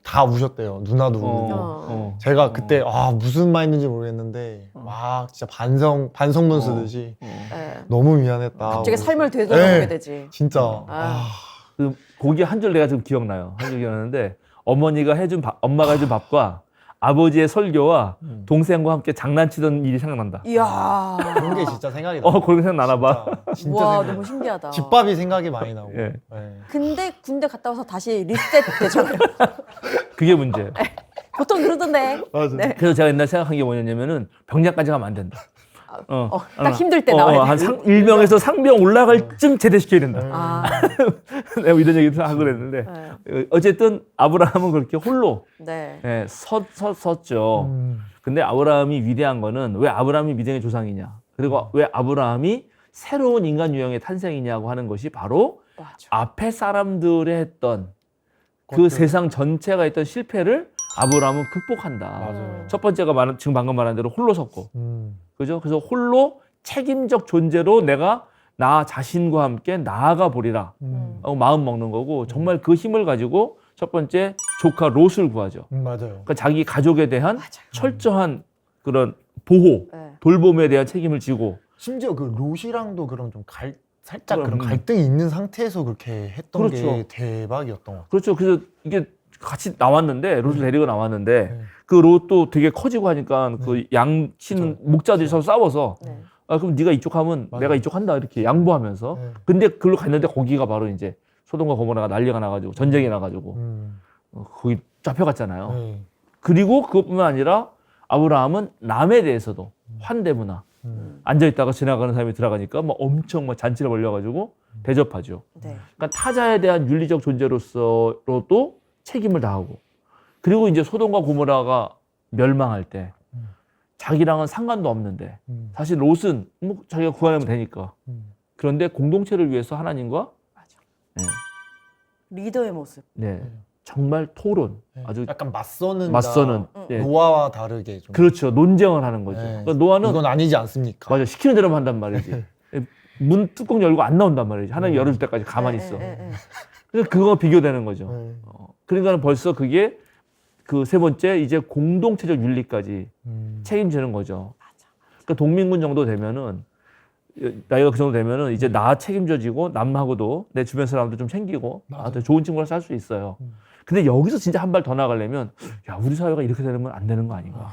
다 우셨대요. 누나도 울고. 어. 제가 그때 무슨 말인지 모르겠는데 막 진짜 반성문 쓰듯이 네. 너무 미안했다. 갑자기 삶을 되돌아보게 네. 되지. 진짜 그 거기 한 줄 내가 지금 기억나요. 한 줄 기억나는데 엄마가 해준 밥과 아버지의 설교와 동생과 함께 장난치던 일이 생각난다. 이야. 그런 게 진짜 생각이 나. 그렇게 생각나나 봐. 진짜 와 생각나. 너무 신기하다. 집밥이 생각이 많이 나고. 예. 네. 근데 군대 갔다 와서 다시 리셋 되잖아요. 그게 문제예요. 보통 그러던데. 맞아. 네. 그래서 제가 옛날 생각한 게 뭐냐면은 병장까지 가면 안 된다. 딱 힘들 때 나와야 돼. 일병에서 상병 올라갈 쯤 제대시켜야 된다. 아, 내가 이런 얘기도 하고 그랬는데 어쨌든 아브라함은 그렇게 홀로 네. 섰죠. 근데 아브라함이 위대한 거는 왜 아브라함이 믿음의 조상이냐, 그리고 왜 아브라함이 새로운 인간 유형의 탄생이냐고 하는 것이 바로 맞아. 앞에 사람들이 했던 그 것들. 세상 전체가 했던 실패를 아브라함은 극복한다. 맞아요. 첫 번째가 지금 방금 말한 대로 홀로 섰고, 그죠? 그래서 홀로 책임적 존재로 내가 나 자신과 함께 나아가 보리라 하고 마음 먹는 거고, 정말 그 힘을 가지고 첫 번째 조카 롯을 구하죠. 맞아요. 그러니까 자기 가족에 대한 맞아요. 철저한 그런 보호, 네. 돌봄에 대한 책임을 지고. 심지어 그 롯이랑도 그럼 좀 살짝 그런 그럼, 갈등이 있는 상태에서 그렇게 했던 게 그렇죠. 대박이었던 것 같아요. 그렇죠. 그래서 이게 같이 나왔는데, 롯을 데리고 나왔는데 네. 그 롯도 되게 커지고 하니까 그 양치는 목자들이 서로 싸워서 네. 그럼 네가 이쪽 하면 맞아요. 내가 이쪽 한다 이렇게 양보하면서. 네. 근데 그걸로 갔는데 거기가 바로 이제 소돔과 고모라가 난리가 나가지고 전쟁이 나가지고 거기 잡혀갔잖아요. 네. 그리고 그것뿐만 아니라 아브라함은 남에 대해서도 환대문화, 앉아있다가 지나가는 사람이 들어가니까 막 엄청 막 잔치를 벌려가지고 대접하죠. 네. 그러니까 타자에 대한 윤리적 존재로서도 책임을 다하고, 그리고 이제 소돔과 고모라가 멸망할 때 자기랑은 상관도 없는데 사실 롯은 뭐 자기가 구하려면 되니까. 그런데 공동체를 위해서 하나님과 맞아. 네, 리더의 모습. 네, 정말 토론, 아주 약간 맞서는 네. 노아와 다르게 좀. 그렇죠, 논쟁을 하는 거죠. 네. 그러니까 노아는 이건 아니지 않습니까? 맞아, 시키는 대로만 한단 말이지. 문 뚜껑 열고 안 나온단 말이지. 하나님 열어줄 때까지 가만히 있어. 그래서 그거 비교되는 거죠. 네. 그러니까 벌써 그게 그 세 번째 이제 공동체적 윤리까지 책임지는 거죠. 그러니까 동민군 정도 되면은, 나이가 그 정도 되면은 이제 나 책임져지고 남하고도 내 주변 사람도 좀 챙기고 맞아요. 좋은 친구랑 살 수 있어요. 근데 여기서 진짜 한 발 더 나가려면 야, 우리 사회가 이렇게 되면 안 되는 거 아닌가.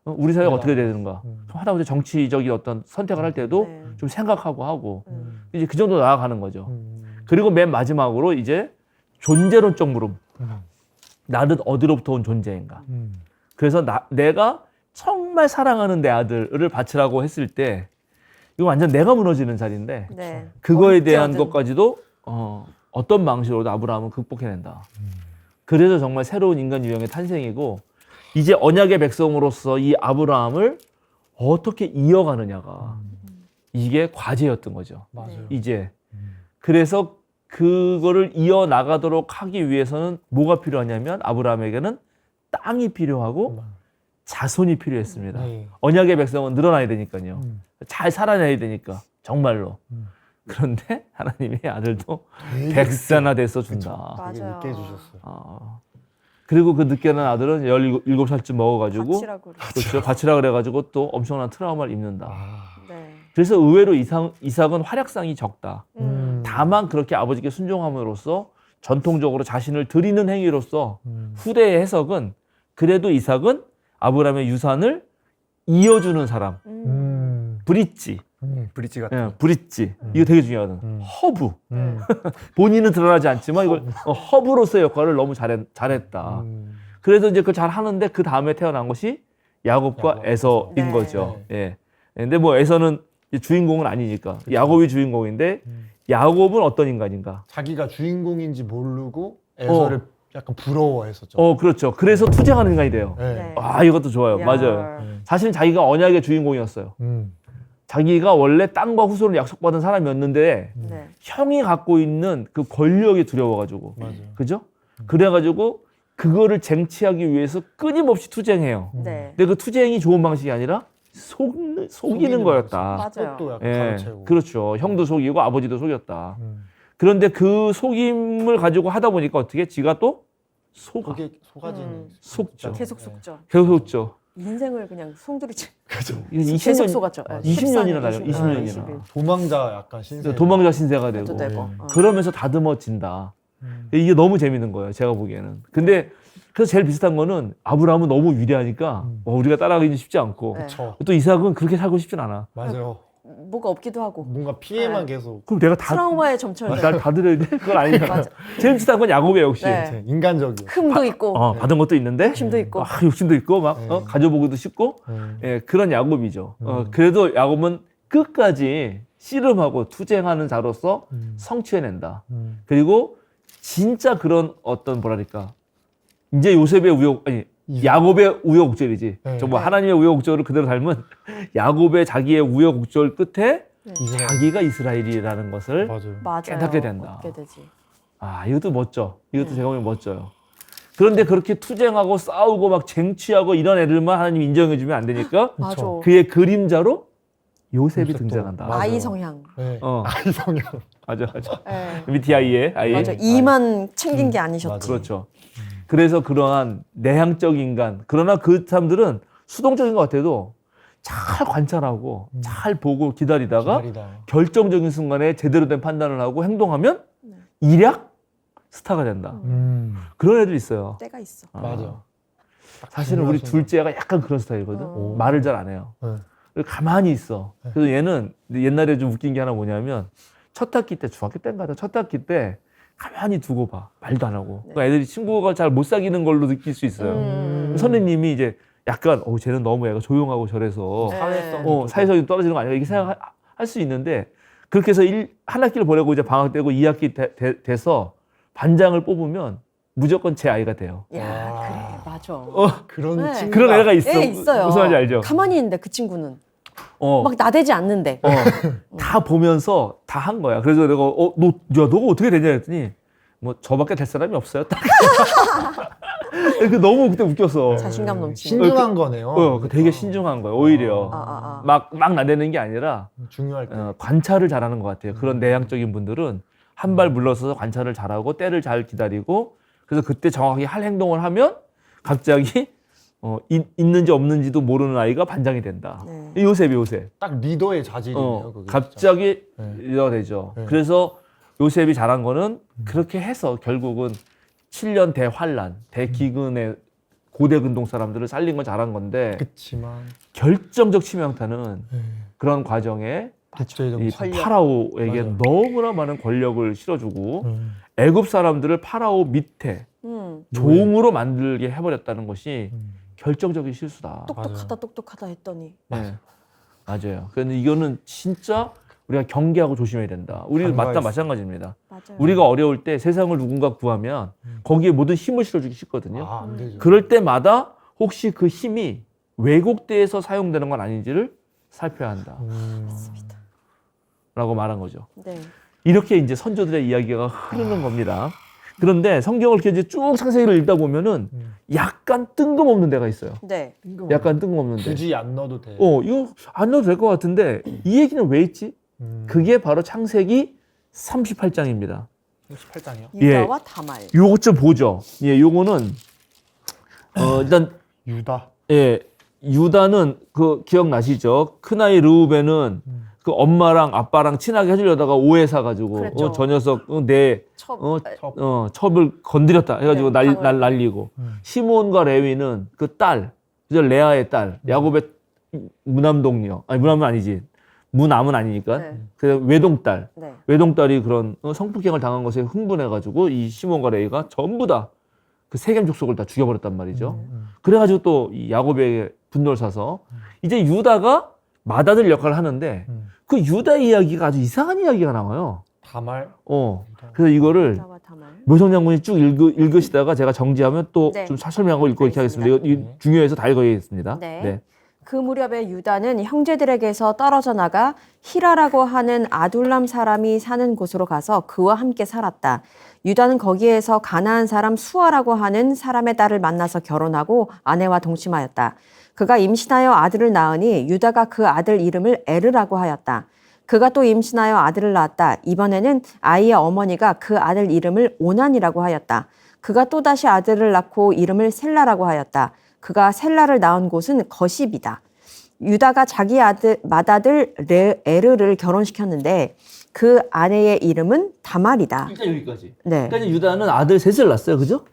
우리 사회가 맞아. 어떻게 되는가. 하다못해 정치적인 어떤 선택을 할 때도 네. 좀 생각하고 하고 이제 그 정도 나아가는 거죠. 음. 그리고 맨 마지막으로 이제 존재론적 물음. 나는 어디로부터 온 존재인가. 그래서 내가 정말 사랑하는 내 아들을 바치라고 했을 때 이거 완전 내가 무너지는 자리인데 네. 그거에 어렵게 대한 얻은. 것까지도 어떤 방식으로도 아브라함은 극복해낸다. 그래서 정말 새로운 인간 유형의 탄생이고 이제 언약의 백성으로서 이 아브라함을 어떻게 이어가느냐가 이게 과제였던 거죠. 맞아요. 이제 그래서 그거를 이어나가도록 하기 위해서는 뭐가 필요하냐면 아브라함에게는 땅이 필요하고 자손이 필요했습니다. 네. 언약의 백성은 늘어나야 되니까요. 잘 살아내야 되니까 정말로. 그런데 하나님의 아들도 백세나 돼서 준다. 되게 맞아요. 늦게 해주셨어요. 그리고 그 늦게 난 아들은 17살쯤 먹어가지고 바치라고 그러죠. 그렇죠. 바치라 그래가지고 또 엄청난 트라우마를 입는다. 네. 그래서 의외로 이삭은 활약상이 적다. 음. 다만 그렇게 아버지께 순종함으로써 전통적으로 자신을 드리는 행위로서 후대의 해석은 그래도 이삭은 아브라함의 유산을 이어주는 사람. 브릿지. 브릿지 같은. 예, 브릿지. 이거 되게 중요하거든. 허브. 음. 본인은 드러나지 않지만 이걸 허브로서의 역할을 너무 잘했다. 그래서 이제 그걸 잘 하는데 그 다음에 태어난 것이 야곱과 야곱. 에서인 네. 거죠. 예. 근데 뭐 에서는 주인공은 아니니까 야곱이 주인공인데 야곱은 어떤 인간인가? 자기가 주인공인지 모르고 에서를 약간 부러워했었죠. 그렇죠. 그래서 투쟁하는 인간이 돼요. 네. 네. 아, 이것도 좋아요. 야. 맞아요. 사실은 자기가 언약의 주인공이었어요. 음. 자기가 원래 땅과 후손을 약속받은 사람이었는데 네. 형이 갖고 있는 그 권력이 두려워가지고 맞아요. 그죠? 그래가지고 그거를 쟁취하기 위해서 끊임없이 투쟁해요. 네. 근데 그 투쟁이 좋은 방식이 아니라 속이는 거였다. 맞아요. 그것도 약간 예, 가르치고. 그렇죠. 형도 속이고 아버지도 속였다. 그런데 그 속임을 가지고 하다 보니까 어떻게 지가 또 속아. 그게 속아지는. 속죠. 계속 속죠. 계속 속죠. 인생을 그냥 송두리째 그죠. 이게 계속 속았죠. 20년이나 나요. 20년. 20년이나. 21. 도망자 약간 신세. 도망자 신세가 되고 또 되고. 그러면서 다듬어진다. 이게 너무 재밌는 거예요. 제가 보기에는. 근데 그래서 제일 비슷한 거는 아브라함은 너무 위대하니까 우리가 따라가기는 쉽지 않고 네. 그쵸. 또 이삭은 그렇게 살고 싶진 않아. 맞아요. 뭐가 없기도 하고 뭔가 피해만 네. 계속. 그럼 내가 다 트라우마에 점철돼. 날 받으려야 돼? 그건 아니잖아. 맞아. 제일 비슷한 건 야곱이에요, 역시. 네. 인간적이에요. 흠도 있고 받은 것도 있는데 욕심도 있고. 욕심도 있고 막 네. 가져보기도 쉽고 음. 예, 그런 야곱이죠. 그래도 야곱은 끝까지 씨름하고 투쟁하는 자로서 성취해낸다. 그리고 진짜 그런 어떤 뭐랄까 이제 요셉의 야곱의 우여곡절이지. 네. 정말 네. 하나님의 우여곡절을 그대로 닮은 야곱의 자기의 우여곡절 끝에 이스라엘. 자기가 이스라엘이라는 것을 맞아요. 맞아요. 깨닫게 된다. 얻게 되지. 이것도 멋져. 이것도 제가 보면 멋져요. 그런데 그렇게 투쟁하고 싸우고 막 쟁취하고 이런 애들만 하나님 인정해주면 안 되니까 맞아. 그의 그림자로 요셉이 요셉도. 등장한다. 맞아요. 아이 성향. 네. 아이 성향. 맞아. 네. MBTI의 아이. 맞아. 이만 챙긴 게 아니셨지. 맞아. 그렇죠. 그래서 그러한 내향적 인간. 그러나 그 사람들은 수동적인 것 같아도 잘 관찰하고 잘 보고 기다리다가 기다리다. 결정적인 순간에 제대로 된 판단을 하고 행동하면 일약 스타가 된다. 그런 애들 있어요. 때가 있어. 맞아요. 사실은 우리 중요하신 둘째가 약간 그런 스타일이거든. 어. 말을 잘 안 해요. 네. 가만히 있어. 그래서 얘는 옛날에 좀 웃긴 게 하나 뭐냐면 첫 학기 때 중학교 때인가 첫 학기 때 가만히 두고 봐. 말도 안 하고. 그러니까 애들이 친구가 잘 못 사귀는 걸로 느낄 수 있어요. 선생님이 이제 약간 쟤는 너무 애가 조용하고 저래서 네. 사회성. 사회성이 떨어지는 거 아닌가 이렇게 생각할 수 있는데 그렇게 해서 한 학기를 보내고 이제 방학 때고 2학기 돼서 반장을 뽑으면 무조건 제 아이가 돼요. 야, 그래. 맞아. 그런 네. 친구가 그런 애가 있어. 예, 있어요. 무슨 말인지 알죠? 가만히 있는데 그 친구는 어. 막 나대지 않는데. 다 보면서 다 한 거야. 그래서 내가 너가 어떻게 되냐 했더니 뭐 저밖에 될 사람이 없어요. 딱. 그 너무 그때 웃겼어. 자신감 넘치는. 신중한 거네요. 되게 신중한 거야. 오히려 아. 막 나대는 게 아니라 중요할 때. 관찰을 잘하는 것 같아요. 그런 내향적인 분들은 한 발 물러서서 관찰을 잘하고 때를 잘 기다리고 그래서 그때 정확히 할 행동을 하면 갑자기 있는지 없는지도 모르는 아이가 반장이 된다. 네. 요셉. 딱 리더의 자질이네요. 그게 갑자기 네. 리더가 되죠. 네. 그래서 요셉이 잘한 거는 그렇게 해서 결국은 7년 대환란, 대기근에 고대 근동 사람들을 살린 건 잘한 건데 그렇지만 결정적 치명타는 네. 그런 과정에 국제적 이 권력. 파라오에게 맞아요. 너무나 많은 권력을 실어주고 음. 애굽 사람들을 파라오 밑에 종으로 만들게 해버렸다는 것이 음. 결정적인 실수다. 똑똑하다 똑똑하다 했더니 네. 맞아요. 그런데 이거는 진짜 우리가 경계하고 조심해야 된다. 우리 맞다 간과했어. 마찬가지입니다. 맞아요. 우리가 어려울 때 세상을 누군가 구하면 거기에 모든 힘을 실어주기 쉽거든요. 아, 안 되죠. 그럴 때마다 혹시 그 힘이 왜곡돼서 사용되는 건 아닌지를 살펴야 한다. 맞습니다. 라고 말한 거죠. 네. 이렇게 이제 선조들의 이야기가 흐르는 겁니다. 그런데 성경을 이렇게 이제 쭉 창세기를 읽다 보면은 약간 뜬금없는 데가 있어요. 네. 약간 뜬금없는데. 굳이 안 넣어도 돼. 이거 안 넣어도 될 것 같은데 이 얘기는 왜 있지? 그게 바로 창세기 38장입니다. 18장이요? 유다와 다말. 요거 좀 보죠. 예, 요거는 일단 유다. 예, 유다는 그 기억나시죠? 큰아이 르우벤은 그 엄마랑 아빠랑 친하게 해주려다가 오해 사가지고 그랬죠. 저 녀석 내 첩. 첩을 건드렸다 해가지고 네, 날리고 시몬과 레위는 그 딸, 그죠? 레아의 딸, 야곱의 무남동녀, 아니 무남은 아니지, 무남은 아니니까 네. 그 외동딸, 네. 외동딸이 그런 성폭행을 당한 것에 흥분해가지고 이 시몬과 레위가 전부 다 그 세겜 족속을 다 죽여버렸단 말이죠. 그래가지고 또 이 야곱에게 분노를 사서 이제 유다가 맏아들 역할을 하는데 그 유다 이야기가 아주 이상한 이야기가 나와요. 다말. 그래서 이거를 유다와 다말. 묘성 장군이 쭉 읽으시다가 제가 정지하면 또 네. 좀 설명한 거 읽고 이렇게 하겠습니다. 이거 중요해서 다 읽어야겠습니다. 네. 그 무렵에 유다는 형제들에게서 떨어져 나가 히라라고 하는 아둘람 사람이 사는 곳으로 가서 그와 함께 살았다. 유다는 거기에서 가나안 사람 수아라고 하는 사람의 딸을 만나서 결혼하고 아내와 동침하였다. 그가 임신하여 아들을 낳으니 유다가 그 아들 이름을 에르라고 하였다. 그가 또 임신하여 아들을 낳았다. 이번에는 아이의 어머니가 그 아들 이름을 오난이라고 하였다. 그가 또다시 아들을 낳고 이름을 셀라라고 하였다. 그가 셀라를 낳은 곳은 거십이다. 유다가 자기 맏아들 에르를 결혼시켰는데 그 아내의 이름은 다말이다. 일단 여기까지. 네. 그러니까 유다는 아들 셋을 낳았어요, 그죠?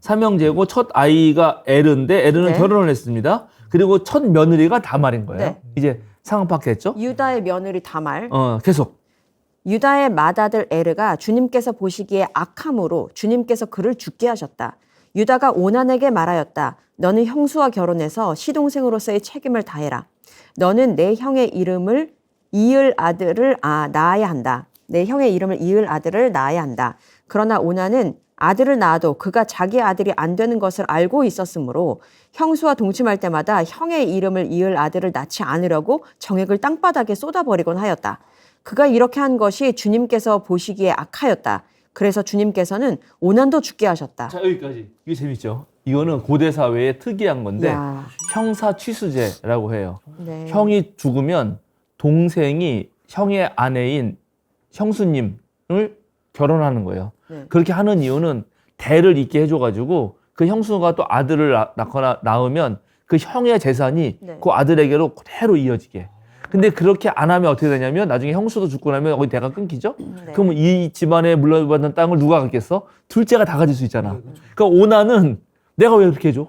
삼형제고 첫 아이가 에르인데 에르는 네. 결혼을 했습니다. 그리고 첫 며느리가 다말인 거예요. 네. 이제 상황 파악했죠? 유다의 며느리 다말. 계속. 유다의 맏아들 에르가 주님께서 보시기에 악함으로 주님께서 그를 죽게 하셨다. 유다가 오난에게 말하였다. 너는 형수와 결혼해서 시동생으로서의 책임을 다해라. 너는 내 형의 이름을 이을 아들을 낳아야 한다. 내 형의 이름을 이을 아들을 낳아야 한다. 그러나 오난은 아들을 낳아도 그가 자기 아들이 안 되는 것을 알고 있었으므로 형수와 동침할 때마다 형의 이름을 이을 아들을 낳지 않으려고 정액을 땅바닥에 쏟아버리곤 하였다. 그가 이렇게 한 것이 주님께서 보시기에 악하였다. 그래서 주님께서는 오난도 죽게 하셨다. 자, 여기까지. 이게 재밌죠? 이거는 고대 사회의 특이한 건데 야. 형사 취수제라고 해요. 네. 형이 죽으면 동생이 형의 아내인 형수님을 결혼하는 거예요. 네. 그렇게 하는 이유는 대를 잇게 해줘가지고 그 형수가 또 아들을 낳거나 낳으면 그 형의 재산이 네. 그 아들에게로 그대로 이어지게. 근데 그렇게 안 하면 어떻게 되냐면 나중에 형수도 죽고 나면 거기 대가 끊기죠? 네. 그럼 이 집안에 물려받는 땅을 누가 갖겠어? 둘째가 다 가질 수 있잖아. 그러니까 오나는 내가 왜 그렇게 해줘?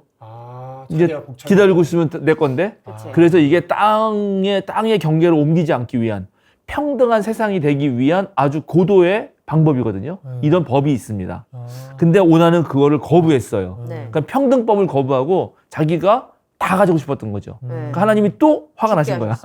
이제 기다리고 있으면 내 건데. 그치. 그래서 이게 땅의 경계를 옮기지 않기 위한 평등한 세상이 되기 위한 아주 고도의 방법이거든요. 이런 법이 있습니다. 근데 오나는 그거를 거부했어요. 네. 그러니까 평등법을 거부하고 자기가 다 가지고 싶었던 거죠. 네. 그러니까 하나님이 또 화가 나신 거야.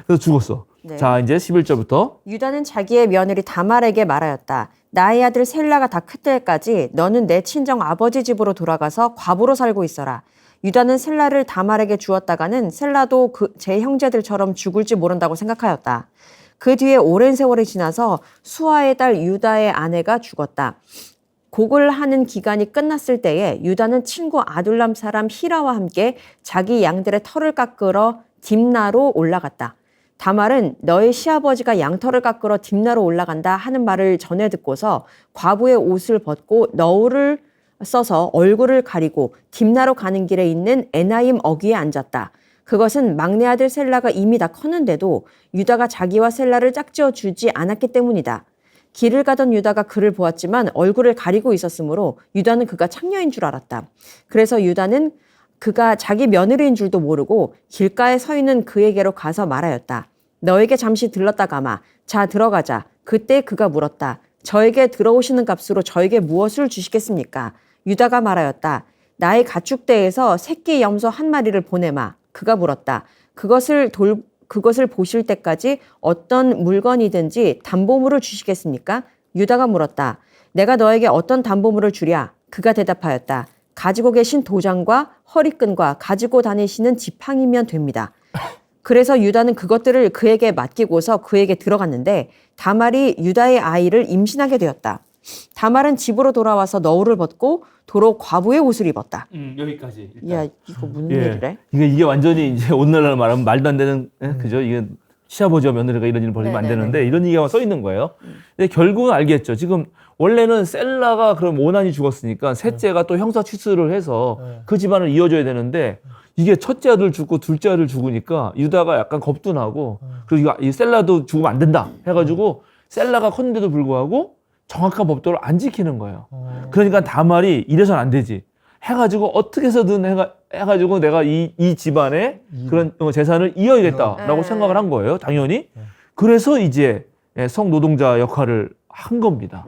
그래서 죽었어. 네. 자, 이제 11절부터. 유다는 자기의 며느리 다말에게 말하였다. 나의 아들 셀라가 다 클 때까지 너는 내 친정 아버지 집으로 돌아가서 과부로 살고 있어라. 유다는 셀라를 다말에게 주었다가는 셀라도 제 형제들처럼 죽을지 모른다고 생각하였다. 그 뒤에 오랜 세월이 지나서 수아의 딸 유다의 아내가 죽었다. 곡을 하는 기간이 끝났을 때에 유다는 친구 아둘람 사람 히라와 함께 자기 양들의 털을 깎으러 딥나로 올라갔다. 다말은 너의 시아버지가 양털을 깎으러 딥나로 올라간다 하는 말을 전해 듣고서 과부의 옷을 벗고 너울을 써서 얼굴을 가리고 딥나로 가는 길에 있는 에나임 어귀에 앉았다. 그것은 막내 아들 셀라가 이미 다 컸는데도 유다가 자기와 셀라를 짝지어 주지 않았기 때문이다. 길을 가던 유다가 그를 보았지만 얼굴을 가리고 있었으므로 유다는 그가 창녀인 줄 알았다. 그래서 유다는 그가 자기 며느리인 줄도 모르고 길가에 서 있는 그에게로 가서 말하였다. 너에게 잠시 들렀다 가마. 자, 들어가자. 그때 그가 물었다. 저에게 들어오시는 값으로 저에게 무엇을 주시겠습니까? 유다가 말하였다. 나의 가축대에서 새끼 염소 한 마리를 보내마. 그가 물었다. 그것을 보실 때까지 어떤 물건이든지 담보물을 주시겠습니까? 유다가 물었다. 내가 너에게 어떤 담보물을 주랴? 그가 대답하였다. 가지고 계신 도장과 허리끈과 가지고 다니시는 지팡이면 됩니다. 그래서 유다는 그것들을 그에게 맡기고서 그에게 들어갔는데 다말이 유다의 아이를 임신하게 되었다. 다말은 집으로 돌아와서 너울을 벗고 도로 과부의 옷을 입었다. 여기까지. 야, 이거 무슨 일이래? 이게 완전히 이제 오늘날 말하면 말도 안 되는, 그죠? 이게 시아버지와 며느리가 이런 일을 벌이면 안 네네네. 되는데 이런 얘기가 써 있는 거예요. 근데 결국은 알겠죠. 지금 원래는 셀라가 그럼 오난이 죽었으니까 셋째가 또 형사 취수를 해서 그 집안을 이어줘야 되는데 이게 첫째 아들 죽고 둘째 아들 죽으니까 유다가 약간 겁도 나고 그리고 이 셀라도 죽으면 안 된다 해가지고 셀라가 컸는데도 불구하고 정확한 법도를 안 지키는 거예요. 그러니까 다말이 이래서는 안 되지 해가지고 어떻게 해서든 해가지고 내가 이 집안의 그런 재산을 이어야겠다라고 네. 생각을 한 거예요. 당연히. 그래서 이제 성노동자 역할을 한 겁니다.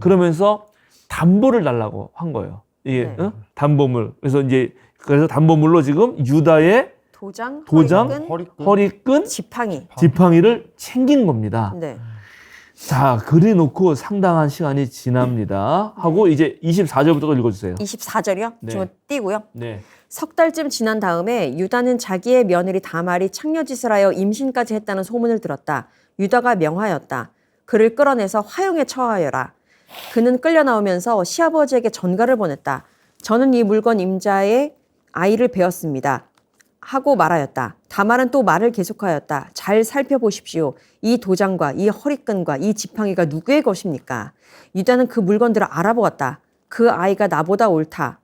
그러면서 담보를 달라고 한 거예요. 이게 네. 담보물. 그래서 담보물로 지금 유다의 도장, 허리끈. 허리끈, 지팡이를 챙긴 겁니다. 네. 자, 그래 놓고 상당한 시간이 지납니다. 하고 이제 24절부터 읽어주세요. 24절이요? 네. 좀 띄고요. 네. 석 달쯤 지난 다음에 유다는 자기의 며느리 다말이 창녀짓을 하여 임신까지 했다는 소문을 들었다. 유다가 명하였다. 그를 끌어내서 화형에 처하여라. 그는 끌려 나오면서 시아버지에게 전가를 보냈다. 저는 이 물건 임자의 아이를 베었습니다. 하고 말하였다. 다말은 또 말을 계속하였다. 잘 살펴보십시오. 이 도장과 이 허리끈과 이 지팡이가 누구의 것입니까? 유다는 그 물건들을 알아보았다. 그 아이가 나보다 옳다.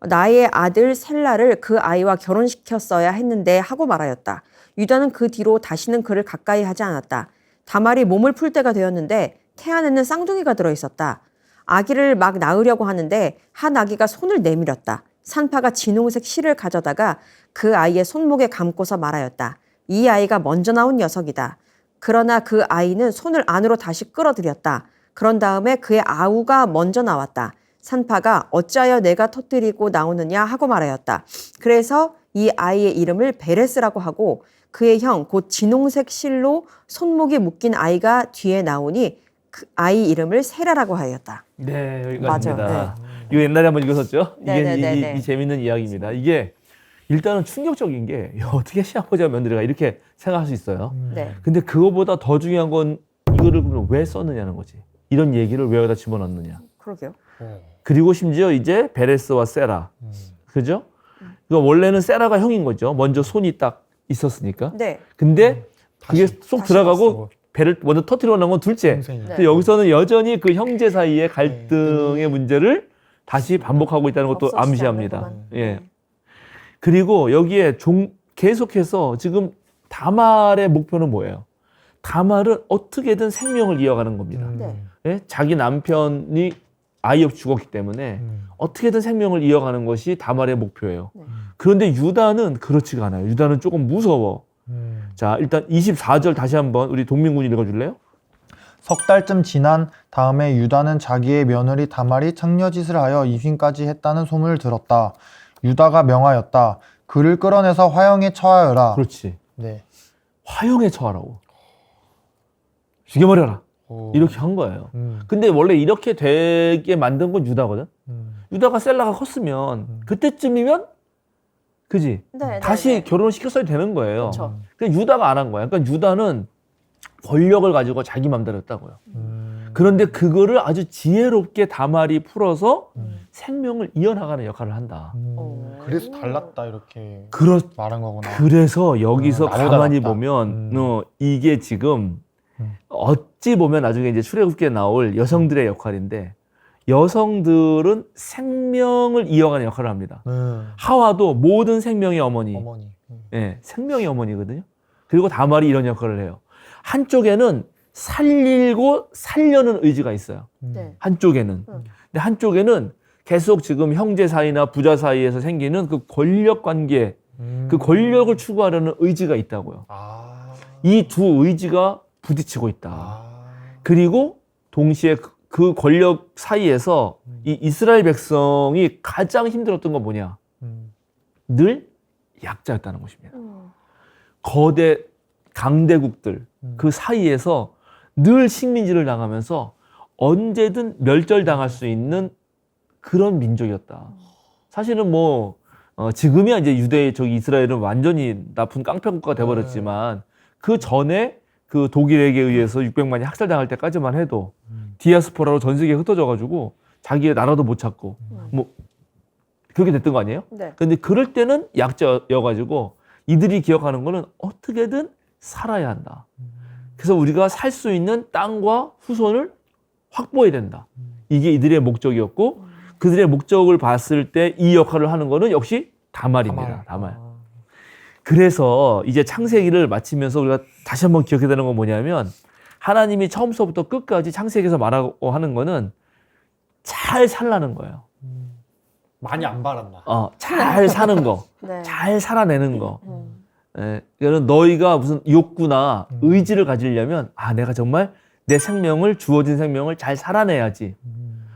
나의 아들 셀라를 그 아이와 결혼시켰어야 했는데 하고 말하였다. 유다는 그 뒤로 다시는 그를 가까이 하지 않았다. 다말이 몸을 풀 때가 되었는데 태 안에는 쌍둥이가 들어있었다. 아기를 막 낳으려고 하는데 한 아기가 손을 내밀었다. 산파가 진홍색 실을 가져다가 그 아이의 손목에 감고서 말하였다. 이 아이가 먼저 나온 녀석이다. 그러나 그 아이는 손을 안으로 다시 끌어들였다. 그런 다음에 그의 아우가 먼저 나왔다. 산파가 어찌하여 내가 터뜨리고 나오느냐 하고 말하였다. 그래서 이 아이의 이름을 베레스라고 하고 그의 형 곧 진홍색 실로 손목이 묶인 아이가 뒤에 나오니 그 아이 이름을 세라라고 하였다. 네, 여기까지입니다. 맞아요. 이거 옛날에 한번 읽었었죠? 네네네네. 이 재밌는 이야기입니다. 이게 일단은 충격적인 게 어떻게 시아버지와 며느리가 이렇게 생각할 수 있어요. 네. 근데 그거보다 더 중요한 건 이거를 그럼 왜 썼느냐는 거지. 이런 얘기를 왜 여기다 집어넣느냐. 그러게요. 그리고 심지어 이제 베레스와 세라. 그죠? 이거 원래는 세라가 형인 거죠. 먼저 손이 딱 있었으니까. 네. 근데 그게 쏙 다시 들어가고 배를 먼저 터뜨려 놓은 건 둘째. 동생이. 네. 근데 여기서는 여전히 그 형제 사이의 갈등의 문제를 다시 반복하고 있다는 것도 없어지지 암시합니다. 않는구만. 예. 그리고 여기에 계속해서 지금 다말의 목표는 뭐예요? 다말은 어떻게든 생명을 이어가는 겁니다. 네. 예? 자기 남편이 아이 없이 죽었기 때문에 어떻게든 생명을 이어가는 것이 다말의 목표예요. 네. 그런데 유다는 그렇지가 않아요. 유다는 조금 무서워. 자, 일단 24절 다시 한번 우리 동민군이 읽어줄래요? 석 달쯤 지난 다음에 유다는 자기의 며느리 다말이 창녀짓을 하여 임신까지 했다는 소문을 들었다. 유다가 명하였다. 그를 끌어내서 화형에 처하여라. 그렇지. 네. 화형에 처하라고. 죽여버려라. 오. 이렇게 한 거예요. 음. 근데 원래 이렇게 되게 만든 건 유다거든. 유다가 셀라가 컸으면 그때쯤이면 그지? 네, 다시 네. 결혼을 시켰어야 되는 거예요. 그렇죠. 근데 유다가 안 한 거야. 그러니까 유다는 권력을 가지고 자기 맘대로 했다고요. 그런데 그거를 아주 지혜롭게 다말이 풀어서 생명을 이어나가는 역할을 한다. 그래서 달랐다 이렇게 그렇, 말한 거구나. 그래서 여기서 나보다 가만히 낫다. 보면 이게 지금 어찌 보면 나중에 이제 출애굽기에 나올 여성들의 역할인데 여성들은 생명을 이어가는 역할을 합니다. 하와도 모든 생명의 어머니, 어머니. 예, 생명의 어머니거든요. 그리고 다말이 이런 역할을 해요. 한쪽에는 살리고 살려는 의지가 있어요. 네. 한쪽에는. 근데 한쪽에는 계속 지금 형제 사이나 부자 사이에서 생기는 그 권력 관계, 그 권력을 추구하려는 의지가 있다고요. 이 두 의지가 부딪히고 있다. 그리고 동시에 그 권력 사이에서 이 이스라엘 백성이 가장 힘들었던 건 뭐냐? 늘 약자였다는 것입니다. 거대 강대국들 그 사이에서 늘 식민지를 당하면서 언제든 멸절당할 수 있는 그런 민족이었다. 사실은 뭐 지금이야 이제 유대 저기 이스라엘은 완전히 나쁜 깡패 국가가 돼버렸지만 그 전에 그 독일에게 의해서 600만이 학살당할 때까지만 해도 디아스포라로 전 세계에 흩어져가지고 자기의 나라도 못 찾고 뭐 그렇게 됐던 거 아니에요? 네. 근데 그럴 때는 약자여가지고 이들이 기억하는 거는 어떻게든 살아야 한다. 그래서 우리가 살 수 있는 땅과 후손을 확보해야 된다. 이게 이들의 목적이었고 그들의 목적을 봤을 때 이 역할을 하는 거는 역시 다말입니다. 다말. 그래서 이제 창세기를 마치면서 우리가 다시 한번 기억해야 되는 건 뭐냐면 하나님이 처음서부터 끝까지 창세기에서 말하고 하는 거는 잘 살라는 거예요. 많이 안 바랐나? 잘 사는 거, 네. 잘 살아내는 거. 이거는 너희가 무슨 욕구나 의지를 가지려면 내가 정말 내 생명을 주어진 생명을 잘 살아내야지.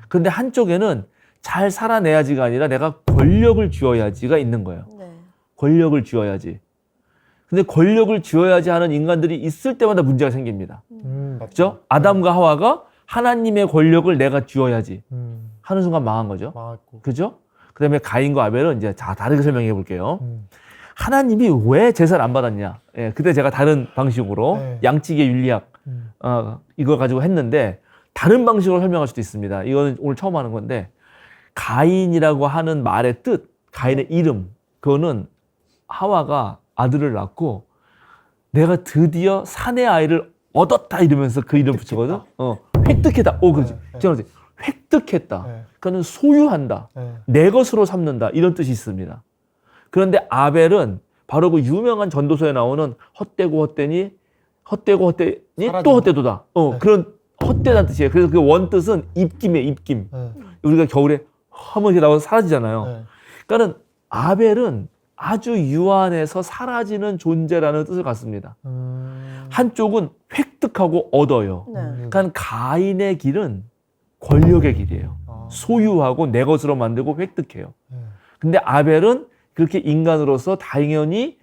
그런데 한쪽에는 잘 살아내야지가 아니라 내가 권력을 쥐어야지가 있는 거예요. 네. 권력을 쥐어야지. 근데 권력을 쥐어야지 하는 인간들이 있을 때마다 문제가 생깁니다. 그렇죠? 아담과 하와가 하나님의 권력을 내가 쥐어야지 하는 순간 망한 거죠. 망했고. 그죠? 그 다음에 가인과 아벨은 이제 다르게 설명해 볼게요. 하나님이 왜 제사를 안 받았냐? 예, 그때 제가 다른 방식으로 양측의 윤리학 이걸 가지고 했는데 다른 방식으로 설명할 수도 있습니다. 이거는 오늘 처음 하는 건데 가인이라고 하는 말의 뜻, 가인의 이름, 그거는 하와가 아들을 낳고 내가 드디어 사내 아이를 얻었다 이러면서 그 이름 붙이거든. 획득했다. 그렇지. 그렇지. 획득했다. 그러니까는 소유한다. 내 것으로 삼는다. 이런 뜻이 있습니다. 그런데 아벨은 바로 그 유명한 전도서에 나오는 헛되고 헛되니 또 헛되도다. 그런 헛되다는 뜻이에요. 그래서 그 원뜻은 입김이에요. 입김. 우리가 겨울에 한 번씩 나와서 사라지잖아요. 그러니까는 아벨은 아주 유한해서 사라지는 존재라는 뜻을 갖습니다. 한쪽은 획득하고 얻어요. 네. 그러니까 가인의 길은 권력의 길이에요. 소유하고 내 것으로 만들고 획득해요. 근데 아벨은 그렇게 인간으로서 당연히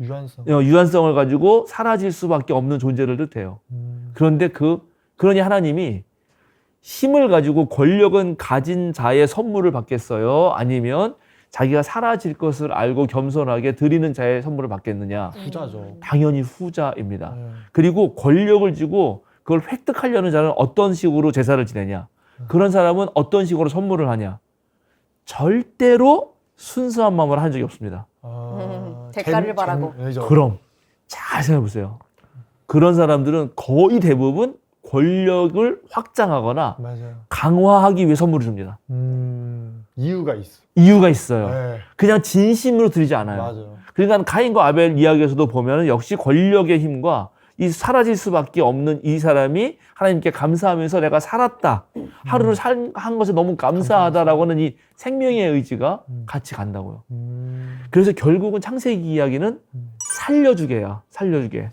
유한성을 가지고 사라질 수밖에 없는 존재를 뜻해요. 그런데 그러니 하나님이 힘을 가지고 권력은 가진 자의 선물을 받겠어요? 아니면 자기가 사라질 것을 알고 겸손하게 드리는 자의 선물을 받겠느냐? 후자죠. 당연히 후자입니다. 그리고 권력을 쥐고 그걸 획득하려는 자는 어떤 식으로 제사를 지내냐? 그런 사람은 어떤 식으로 선물을 하냐? 절대로 순수한 마음으로 한 적이 없습니다. 대가를 바라고. 그럼 잘 생각해 보세요. 그런 사람들은 거의 대부분 권력을 확장하거나 강화하기 위해 선물을 줍니다. 이유가 있어요. 그냥 진심으로 드리지 않아요. 그러니까 가인과 아벨 이야기에서도 보면 역시 권력의 힘과 이 사라질 수밖에 없는 이 사람이 하나님께 감사하면서 내가 살았다. 하루를 한 것에 너무 감사하다라고 하는 이 생명의 의지가 같이 간다고요. 그래서 결국은 창세기 이야기는 살려주게야. 살려주게.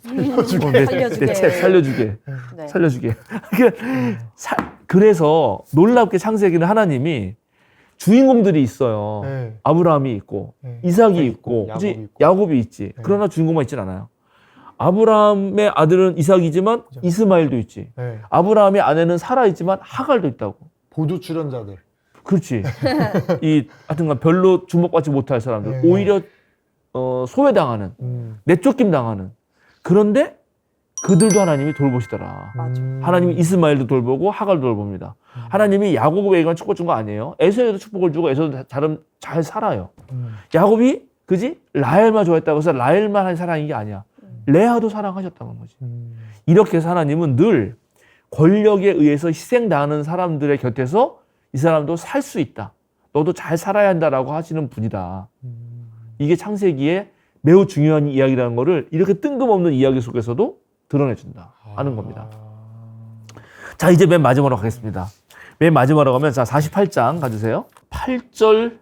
내 책 살려주게. 네. 살려주게. 그래서 놀랍게 창세기는 하나님이 주인공들이 있어요. 아브라함이 있고 이삭이 있고 야곱이 있지. 그러나 주인공만 있진 않아요. 아브라함의 아들은 이삭이지만 이스마엘도 있지. 아브라함의 아내는 사라 있지만 하갈도 있다고. 보조 출연자들. 그렇지. 하여튼간 별로 주목받지 못할 사람들. 오히려 소외당하는, 내쫓김 당하는. 그런데 그들도 하나님이 돌보시더라. 하나님이 이스마엘도 돌보고 하갈도 돌봅니다. 하나님이 야곱에게만 축복 준 거 아니에요. 에서에도 축복을 주고 에서도 잘 살아요. 야곱이 그지? 라헬만 좋아했다고 해서 라헬만 한 사랑인 게 아니야. 레아도 사랑하셨다는 거지. 이렇게 해서 하나님은 늘 권력에 의해서 희생당하는 사람들의 곁에서 이 사람도 살 수 있다. 너도 잘 살아야 한다라고 하시는 분이다. 이게 창세기에 매우 중요한 이야기라는 거를 이렇게 뜬금없는 이야기 속에서도 드러내준다 하는 겁니다. 자, 이제 맨 마지막으로 가겠습니다. 맨 마지막으로 가면 자, 48장 가주세요. 8절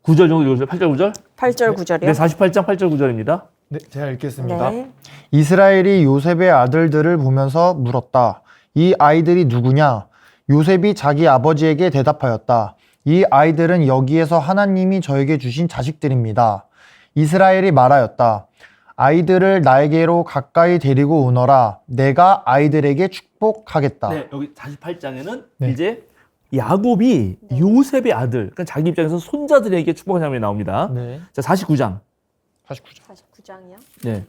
9절 정도 읽어주세요. 8절 9절? 8절 9절이요? 네, 48장 8절 9절입니다. 네, 제가 읽겠습니다. 네. 이스라엘이 요셉의 아들들을 보면서 물었다. 이 아이들이 누구냐? 요셉이 자기 아버지에게 대답하였다. 이 아이들은 여기에서 하나님이 저에게 주신 자식들입니다. 이스라엘이 말하였다. 아이들을 나에게로 가까이 데리고 오너라. 내가 아이들에게 축복하겠다. 네, 여기 48장에는 네. 이제 야곱이 네. 요셉의 아들, 그러니까 자기 입장에서 손자들에게 축복하는 장면이 나옵니다. 네. 자, 49장. 49장. 49장이요? 네.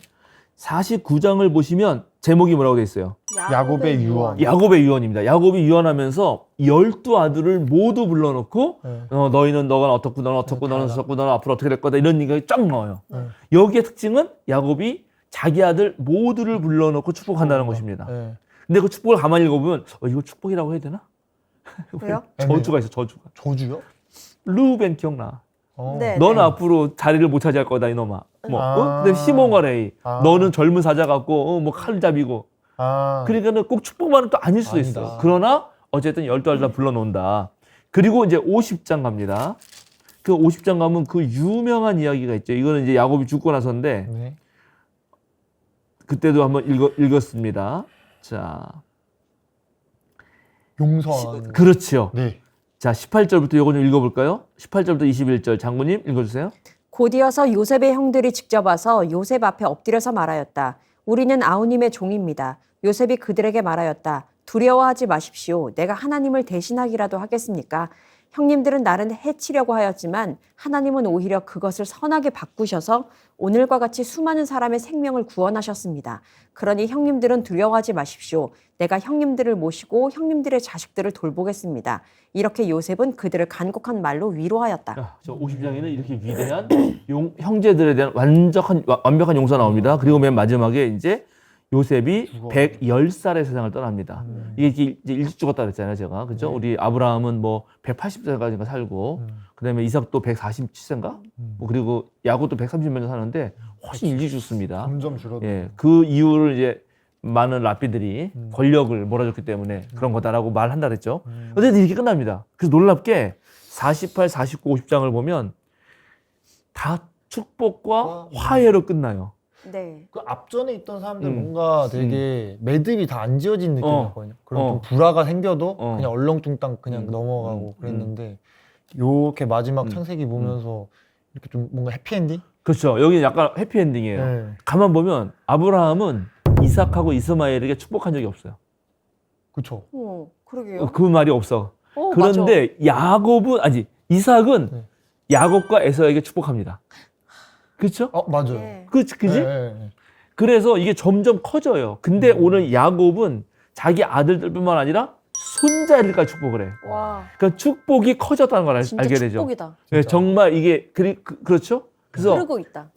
49장을 보시면 제목이 뭐라고 돼 있어요? 야곱의 유언. 야곱의 유언입니다. 야곱이 유언하면서 12아들을 모두 불러놓고 네. 너희는 너가 어떻고 너는 어떻고 네, 너는 다 어떻고 너는 앞으로 어떻게 될 거다 이런 얘기가 쫙 나와요. 네. 여기의 특징은 야곱이 자기 아들 모두를 불러놓고 축복한다는 것입니다. 네. 근데 그 축복을 가만히 읽어보면 이거 축복이라고 해야 되나? 왜요? 저주가 있어, 저주가. 저주요? 루벤 기억나? 네. 너는 앞으로 자리를 못 차지할 거다 이놈아. 뭐, 아. 근데 시몬과레이 아. 너는 젊은 사자 같고 뭐 칼잡이고. 아. 그러니까는 꼭 축복만은 또 아닐 수도 아니다. 있어. 그러나 어쨌든 12아들 다 불러놓는다. 그리고 이제 50장 갑니다. 그 50장 가면 그 유명한 이야기가 있죠. 이거는 이제 야곱이 죽고 나서인데 네. 그때도 한번 읽었습니다. 자, 용서한. 그렇지요. 네. 자, 18절부터 이거 좀 읽어볼까요? 18절부터 21절 장군님 읽어주세요. 곧이어서 요셉의 형들이 직접 와서 요셉 앞에 엎드려서 말하였다. 우리는 아우님의 종입니다. 요셉이 그들에게 말하였다. 두려워하지 마십시오. 내가 하나님을 대신하기라도 하겠습니까? 형님들은 나를 해치려고 하였지만 하나님은 오히려 그것을 선하게 바꾸셔서 오늘과 같이 수많은 사람의 생명을 구원하셨습니다. 그러니 형님들은 두려워하지 마십시오. 내가 형님들을 모시고 형님들의 자식들을 돌보겠습니다. 이렇게 요셉은 그들을 간곡한 말로 위로하였다. 자, 저 50장에는 이렇게 위대한 형제들에 대한 완벽한 용서 나옵니다. 그리고 맨 마지막에 이제 요셉이 110살의 세상을 떠납니다. 이게 이제 일찍 죽었다 그랬잖아요, 제가. 그죠? 네. 우리 아브라함은 뭐 180세까지인가 살고, 그다음에 이삭도 147세인가? 뭐 그리고 야곱도 130몇 년 사는데 훨씬 일찍 죽습니다. 점점 줄어들고. 예. 그 이유를 이제 많은 랍비들이 권력을 몰아줬기 때문에 그런 거다라고 말한다 그랬죠. 어쨌든 이렇게 끝납니다. 그래서 놀랍게 48, 49, 50장을 보면 다 축복과 화해로 끝나요. 네. 그 앞전에 있던 사람들 뭔가 되게 매듭이 다 안 지어진 느낌이었거든요. 그럼 어. 좀 불화가 생겨도 어. 그냥 얼렁뚱땅 그냥 넘어가고 그랬는데 요렇게 마지막 창세기 보면서 이렇게 좀 뭔가 해피엔딩? 그렇죠. 여기는 약간 해피엔딩이에요. 네. 가만 보면 아브라함은 이삭하고 이스마엘에게 축복한 적이 없어요. 그쵸. 그러게요. 그 말이 없어. 맞아. 그런데 이삭은 네. 야곱과 에서에게 축복합니다. 그렇죠? 맞아요. 네. 그치? 네, 네. 그래서 이게 점점 커져요. 근데 오늘 야곱은 자기 아들들뿐만 아니라 손자들까지 축복을 해. 와, 그러니까 축복이 커졌다는 걸 진짜 알게 되죠. 축복이다. 네, 정말 이게 그렇죠? 그래서 흐르고 있다.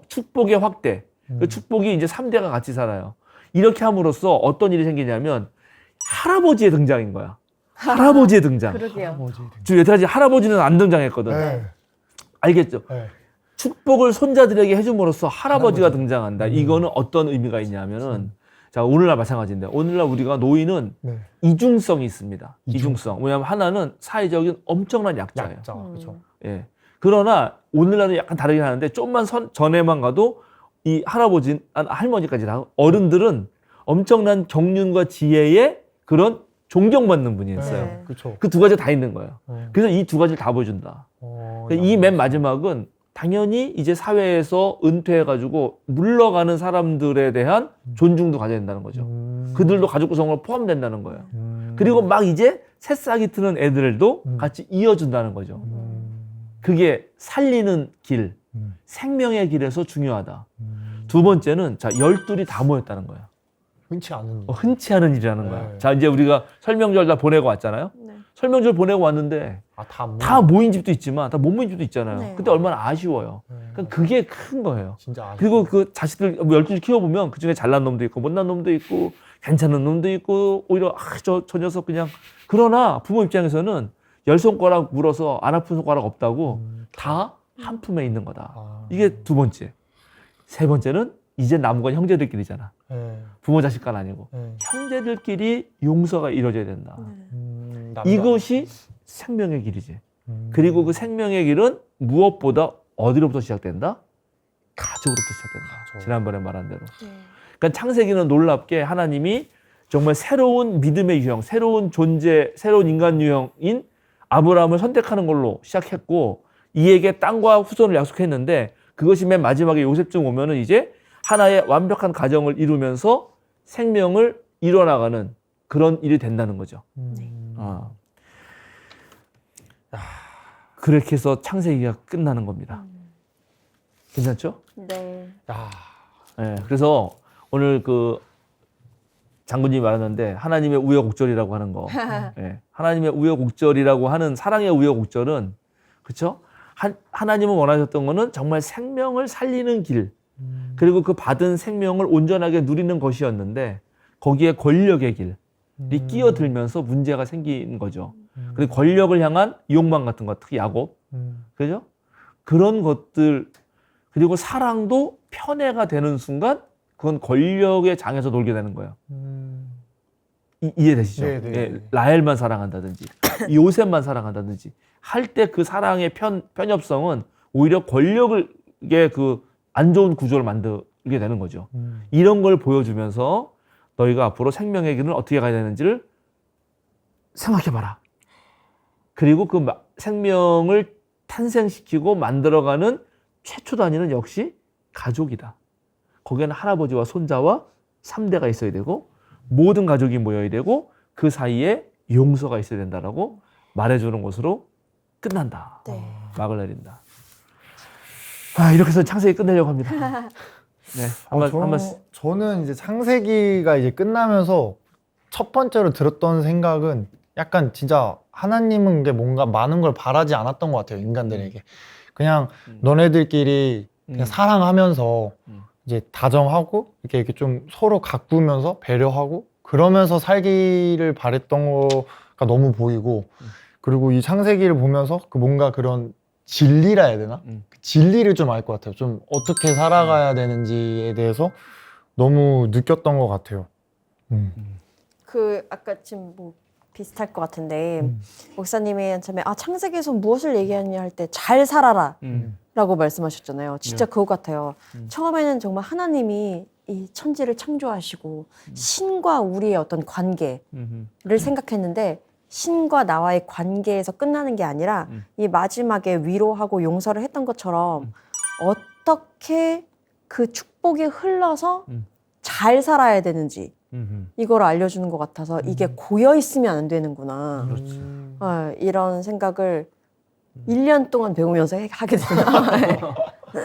축복의 확대. 그 축복이 이제 3대가 같이 살아요. 이렇게 함으로써 어떤 일이 생기냐면 할아버지의 등장인 거야. 할아버지의 등장. 그러게요. 뭐지? 지금 여태까지 할아버지는 안 등장했거든. 네. 알겠죠? 네. 축복을 손자들에게 해줌으로써 할아버지가 등장한다. 이거는 어떤 의미가 있냐면은 자, 오늘날 마찬가지인데 오늘날 우리가 노인은 네. 이중성이 있습니다. 이중성. 왜냐하면 하나는 사회적인 엄청난 약자예요. 약자. 그쵸. 예. 그러나 오늘날은 약간 다르긴 하는데 좀만 전에만 가도 이 할머니까지 다 어른들은 엄청난 경륜과 지혜의 그런 존경받는 분이었어요. 네. 그쵸. 그 두 가지 다 있는 거예요. 네. 그래서 이 두 가지를 다 보여준다. 이 맨 마지막은 당연히 이제 사회에서 은퇴해가지고 물러가는 사람들에 대한 존중도 가져야 된다는 거죠. 그들도 가족 구성으로 포함된다는 거예요. 그리고 막 이제 새싹이 트는 애들도 같이 이어준다는 거죠. 그게 살리는 길, 생명의 길에서 중요하다. 두 번째는 자, 12이 다 모였다는 거예요. 흔치 않은 일. 흔치 않은 일이라는 거야. 네. 자, 이제 우리가 설명절 다 보내고 왔잖아요. 네. 설명절 보내고 왔는데 다 모인 집도 있지만 다 못 모인 집도 있잖아요. 네. 근데 얼마나 아쉬워요. 그러니까 그게 큰 거예요. 진짜 아쉽다. 그리고 그 자식들 12줄 키워보면 그중에 잘난 놈도 있고 못난 놈도 있고 괜찮은 놈도 있고 오히려 저 녀석 그냥 그러나 부모 입장에서는 10손가락 물어서 안 아픈 손가락 없다고 다 한 품에 있는 거다. 이게 두 번째. 세 번째는 이제 남은 건 형제들끼리잖아. 네. 부모 자식 간 아니고. 네. 형제들끼리 용서가 이루어져야 된다. 남자. 이것이 생명의 길이지. 그리고 그 생명의 길은 무엇보다 어디로부터 시작된다? 가족으로부터 시작된다. 가족. 지난번에 말한 대로. 네. 그러니까 창세기는 놀랍게 하나님이 정말 새로운 믿음의 유형, 새로운 존재, 새로운 인간 유형인 아브라함을 선택하는 걸로 시작했고 이에게 땅과 후손을 약속했는데 그것이 맨 마지막에 요셉쯤 오면은 이제 하나의 완벽한 가정을 이루면서 생명을 이뤄나가는 그런 일이 된다는 거죠. 아. 그렇게 해서 창세기가 끝나는 겁니다. 괜찮죠? 네. 야. 네, 그래서 오늘 그 장군님이 말하는데 하나님의 우여곡절이라고 하는 거. 네, 하나님의 우여곡절이라고 하는 사랑의 우여곡절은 그렇죠? 하나님은 원하셨던 거는 정말 생명을 살리는 길 그리고 그 받은 생명을 온전하게 누리는 것이었는데 거기에 권력의 길이 끼어들면서 문제가 생긴 거죠. 그리고 권력을 향한 욕망 같은 것, 특히 야곱, 그죠? 그런 것들 그리고 사랑도 편애가 되는 순간 그건 권력의 장에서 놀게 되는 거예요. 이해되시죠? 네. 예, 라헬만 사랑한다든지 요셉만 사랑한다든지 할 때 그 사랑의 편협성은 오히려 권력의 그 안 좋은 구조를 만들게 되는 거죠. 이런 걸 보여주면서 너희가 앞으로 생명의 길은 어떻게 가야 되는지를 생각해봐라. 그리고 그 생명을 탄생시키고 만들어가는 최초 단위는 역시 가족이다. 거기에는 할아버지와 손자와 3대가 있어야 되고 모든 가족이 모여야 되고 그 사이에 용서가 있어야 된다라고 말해주는 것으로 끝난다. 네. 막을 내린다. 이렇게 해서 창세기 끝내려고 합니다. 네, 저는 이제 창세기가 이제 끝나면서 첫 번째로 들었던 생각은 약간 진짜 하나님은 게 뭔가 많은 걸 바라지 않았던 것 같아요, 인간들에게. 그냥 너네들끼리 그냥 사랑하면서 이제 다정하고 이렇게 좀 서로 가꾸면서 배려하고 그러면서 살기를 바랬던 거가 너무 보이고 그리고 이 창세기를 보면서 그 뭔가 그런 진리라 해야 되나? 그 진리를 좀 알 것 같아요. 좀 어떻게 살아가야 되는지에 대해서 너무 느꼈던 것 같아요. 그 아까 지금 뭐 비슷할 것 같은데 목사님이 처음에 창세기에서 무엇을 얘기하냐 할 때 잘 살아라 라고 말씀하셨잖아요. 진짜 그거 같아요. 처음에는 정말 하나님이 이 천지를 창조하시고 신과 우리의 어떤 관계를 생각했는데 신과 나와의 관계에서 끝나는 게 아니라 이 마지막에 위로하고 용서를 했던 것처럼 어떻게 그 축복이 흘러서 잘 살아야 되는지 이걸 알려주는 것 같아서 이게 고여 있으면 안 되는구나. 이런 생각을 1년 동안 배우면서 하게 되나.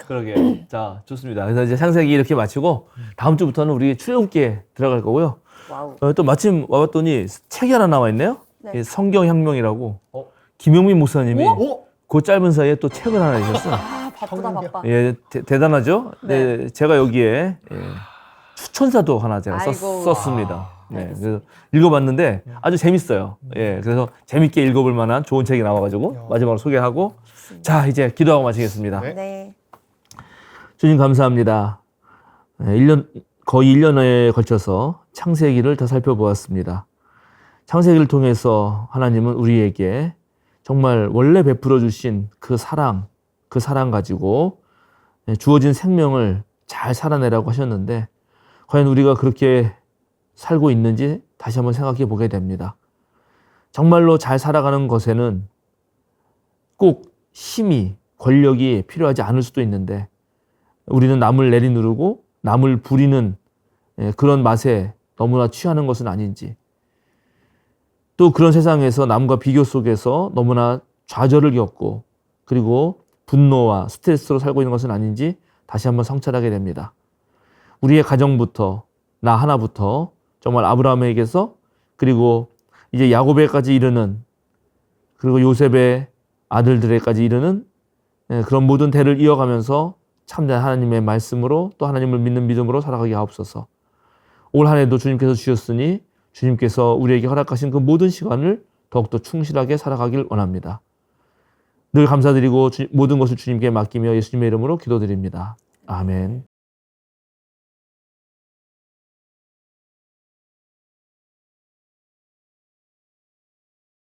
그러게. 자, 좋습니다. 그래서 이제 창세기 이렇게 마치고 다음 주부터는 우리 출애굽기에 들어갈 거고요. 와우. 또 마침 와봤더니 책이 하나 나와 있네요. 네. 예, 성경혁명이라고 김용민 목사님이 그 짧은 사이에 또 책을 하나 내셨어요. 바쁘다 바빠. 예, 대단하죠. 네. 제가 여기에 추천사도 하나 제가 썼습니다. 네, 그래서 읽어봤는데 아주 재밌어요. 예, 그래서 재밌게 읽어볼 만한 좋은 책이 나와가지고 마지막으로 소개하고 자 이제 기도하고 마치겠습니다. 네. 주님 감사합니다. 거의 1년에 걸쳐서 창세기를 더 살펴보았습니다. 창세기를 통해서 하나님은 우리에게 정말 원래 베풀어 주신 그 사랑 가지고 주어진 생명을 잘 살아내라고 하셨는데 과연 우리가 그렇게 살고 있는지 다시 한번 생각해 보게 됩니다. 정말로 잘 살아가는 것에는 꼭 힘이, 권력이 필요하지 않을 수도 있는데 우리는 남을 내리누르고 남을 부리는 그런 맛에 너무나 취하는 것은 아닌지 또 그런 세상에서 남과 비교 속에서 너무나 좌절을 겪고 그리고 분노와 스트레스로 살고 있는 것은 아닌지 다시 한번 성찰하게 됩니다. 우리의 가정부터 나 하나부터 정말 아브라함에게서 그리고 이제 야곱에까지 이르는 그리고 요셉의 아들들에까지 이르는 그런 모든 대를 이어가면서 참된 하나님의 말씀으로 또 하나님을 믿는 믿음으로 살아가게 하옵소서. 올 한 해도 주님께서 주셨으니 주님께서 우리에게 허락하신 그 모든 시간을 더욱더 충실하게 살아가길 원합니다. 늘 감사드리고 모든 것을 주님께 맡기며 예수님의 이름으로 기도드립니다. 아멘.